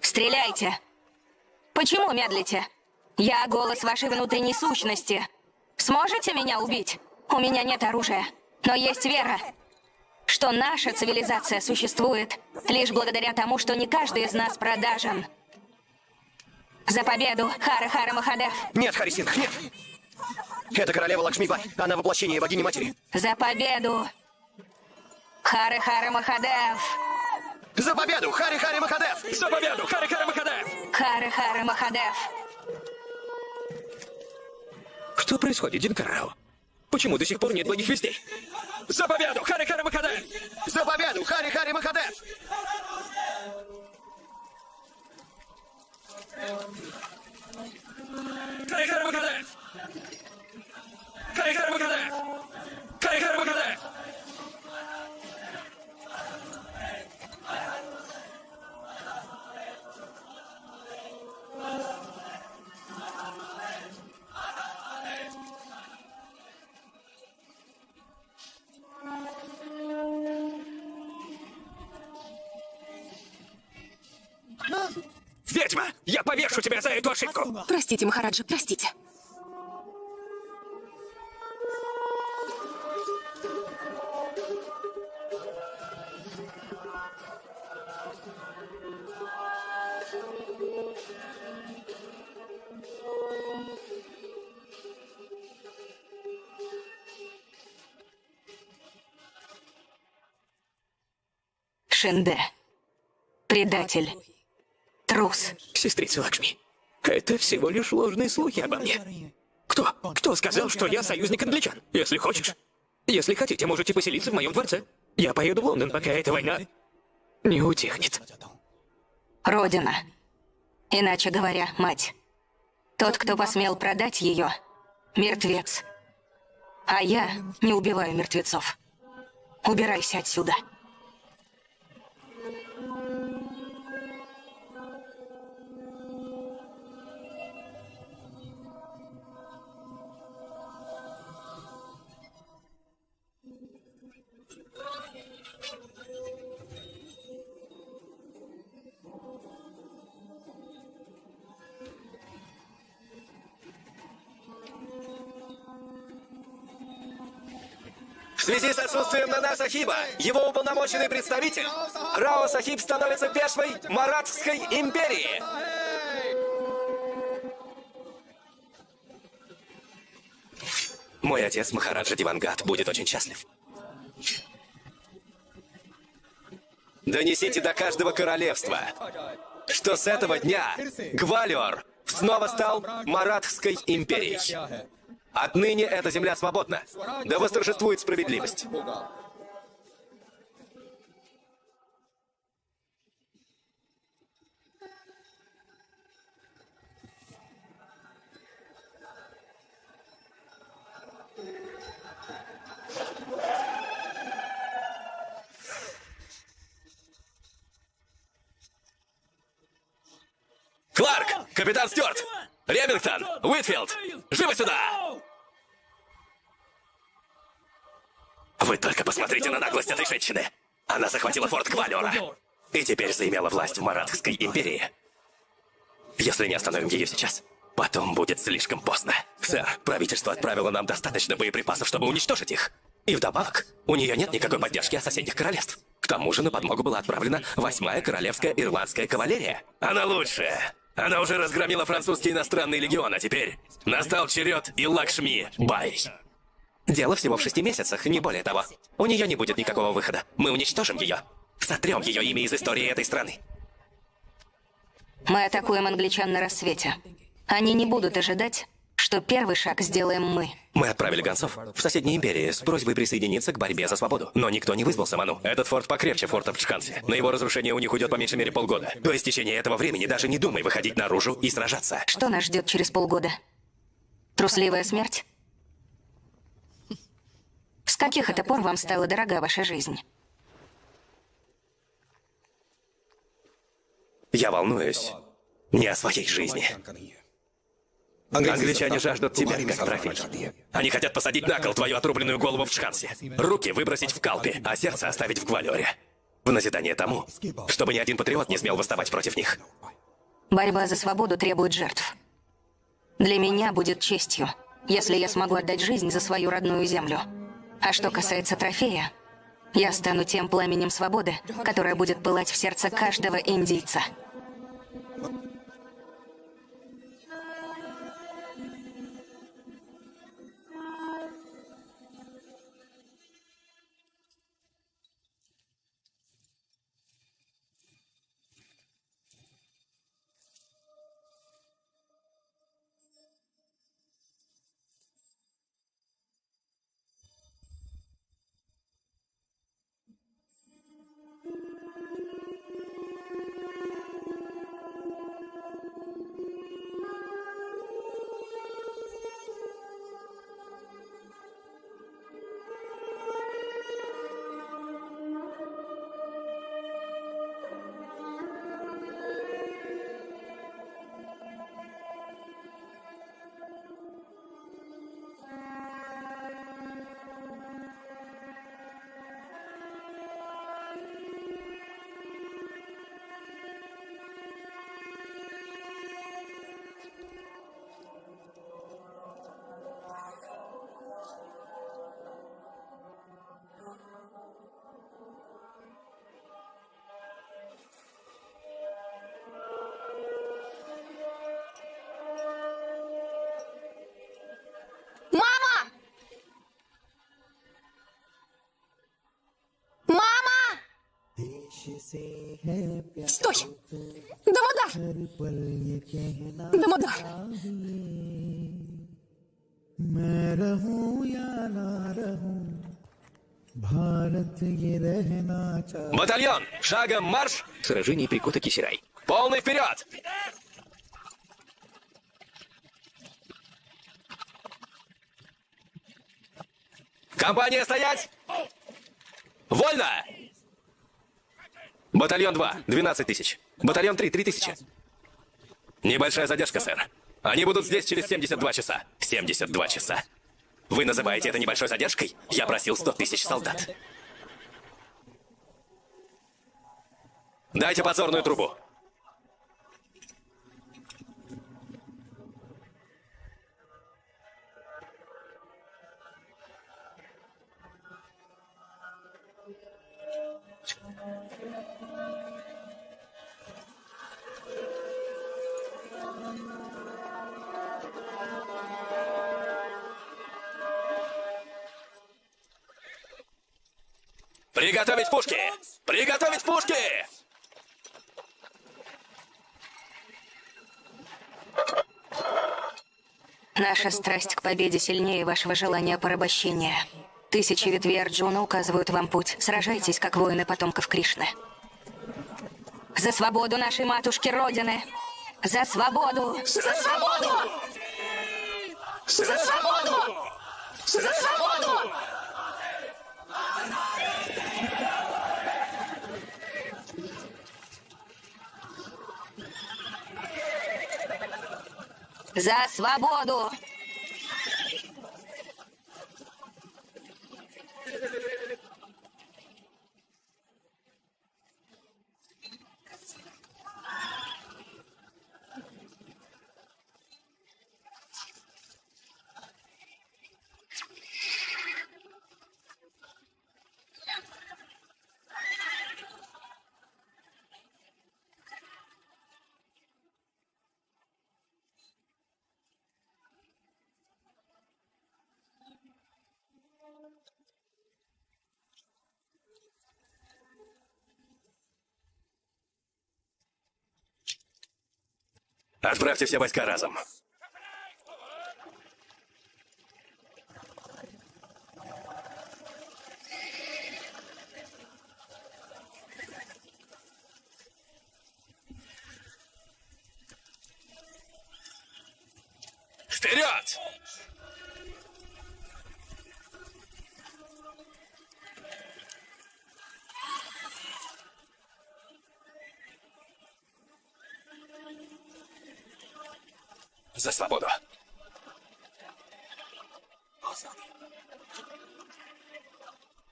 Speaker 3: Стреляйте! Почему медлите? Я голос вашей внутренней сущности. Сможете меня убить? У меня нет оружия, но есть вера, что наша цивилизация существует лишь благодаря тому, что не каждый из нас продажен. За победу, Хары-Хары Махадев!
Speaker 1: Нет, Харисинг, нет! Это королева Лакшми-бай, она воплощение богини-матери.
Speaker 3: За победу, Хары-Хары Махадев!
Speaker 1: За победу, Хари-Хари Махадев!
Speaker 5: За победу, Хары-Хары Махадев!
Speaker 3: Хары-Хары Махадев!
Speaker 2: Что происходит, Динкарау? Почему до сих пор нет благих вестей?
Speaker 5: За победу, Хары-Хары Махадев!
Speaker 1: За победу, Хари-Хари Махадев!
Speaker 5: Хары-Хары Махадев! Хары-Хары Махадев! Хары-Хары Махадев! Ведьма! Я повешу тебя за эту ошибку!
Speaker 4: Простите, Махараджа, простите.
Speaker 3: Шенде. Предатель. Трус.
Speaker 2: Сестрица Лакшми, это всего лишь ложные слухи обо мне. Кто сказал, что я союзник англичан? Если хочешь. Если хотите, можете поселиться в моем дворце. Я поеду в Лондон, пока эта война не утихнет.
Speaker 3: Родина. Иначе говоря, мать. Тот, кто посмел продать ее, мертвец. А я не убиваю мертвецов. Убирайся отсюда.
Speaker 5: В связи с отсутствием Нана Сахиба, его уполномоченный представитель, Рао Сахиб становится пешвой Маратхской империи. Мой отец, Махараджа Дивангат, будет очень счастлив. Донесите до каждого королевства, что с этого дня Гвалиор снова стал Маратхской империей. Отныне эта земля свободна. Да восторжествует справедливость. Кларк! Капитан Стюарт! Ремингтон! Уитфилд! Живо сюда! Вы только посмотрите на наглость этой женщины. Она захватила форт Гвалиора и теперь заимела власть в Маратхской империи. Если не остановим ее сейчас, потом будет слишком поздно. Сэр, правительство отправило нам достаточно боеприпасов, чтобы уничтожить их. И вдобавок, у нее нет никакой поддержки от соседних королевств. К тому же на подмогу была отправлена 8-я королевская ирландская кавалерия. Она лучшая. Она уже разгромила французский иностранный легион, а теперь настал черед и Лакшми Бай. Дело всего в 6 месяцах, не более того. У нее не будет никакого выхода. Мы уничтожим ее. Сотрем ее имя из истории этой страны.
Speaker 3: Мы атакуем англичан на рассвете. Они не будут ожидать, что первый шаг сделаем мы.
Speaker 5: Мы отправили гонцов в соседние империи с просьбой присоединиться к борьбе за свободу. Но никто не вызвался Ману. Этот форт покрепче форта в Чхансе. На его разрушение у них уйдет по меньшей мере полгода. До истечения этого времени даже не думай выходить наружу и сражаться.
Speaker 3: Что нас ждет через полгода? Трусливая смерть? С каких это пор вам стала дорога ваша жизнь?
Speaker 5: Я волнуюсь не о своей жизни. Англичане жаждут тебя, как трофей. Они хотят посадить на кол твою отрубленную голову в Чхансе, руки выбросить в Калпи, а сердце оставить в Гвалиоре. В назидание тому, чтобы ни один патриот не смел восставать против них.
Speaker 3: Борьба за свободу требует жертв. Для меня будет честью, если я смогу отдать жизнь за свою родную землю. А что касается трофея, я стану тем пламенем свободы, которое будет пылать в сердце каждого индийца.
Speaker 8: Стой! Дамодар! Дамодар!
Speaker 6: मैं रहूं या ना रहूं, भारत ये रहना चाहे.
Speaker 5: Батальон, шагом марш!
Speaker 2: Сражение при Кота-Кисерай.
Speaker 5: Полный вперед! Компания стоять! Вольно! Батальон 2, 12 тысяч. Батальон 3, 3 тысячи. Небольшая задержка, сэр. Они будут здесь через 72 часа. 72 часа. Вы называете это небольшой задержкой? Я просил 100 тысяч солдат. Дайте подзорную трубу. Приготовить пушки! Приготовить пушки!
Speaker 3: Наша страсть к победе сильнее вашего желания порабощения. Тысячи ветвей Арджуна указывают вам путь. Сражайтесь, как воины потомков Кришны. За свободу нашей матушки Родины! За свободу!
Speaker 8: За свободу! За свободу! За свободу!
Speaker 3: За свободу!
Speaker 5: Отправьте все войска разом. Вперед! За свободу.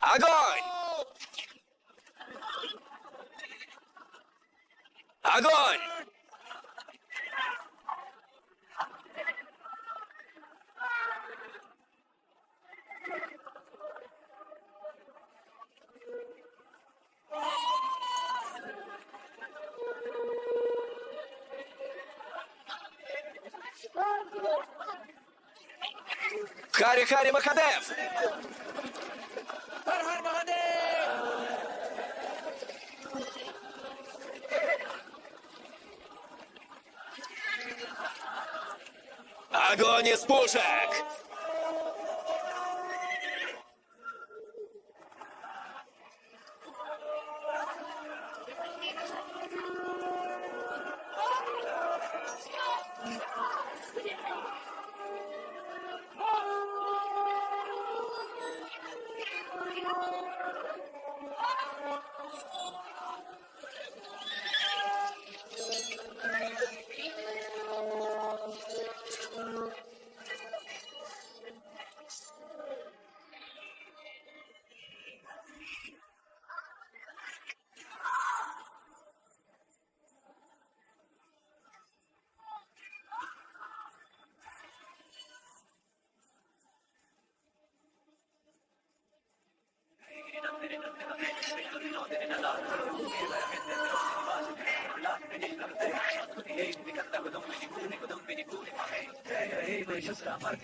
Speaker 5: Огонь! Огонь! Хари-Хари Махадев! Огонь из пушек!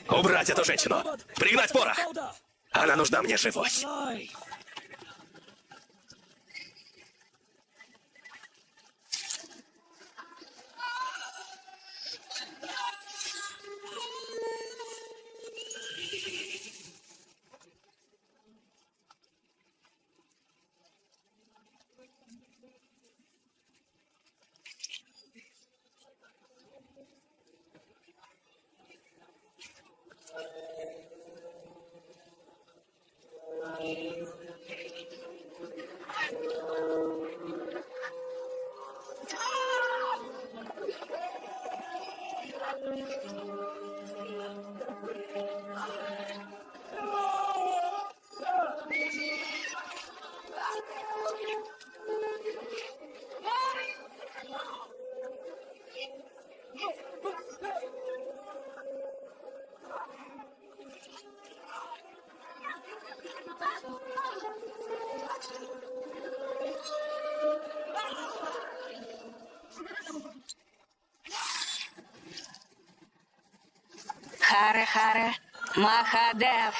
Speaker 5: Убрать эту женщину! Пригнать порох! Она нужна мне живой!
Speaker 3: Харе-харе Махадев.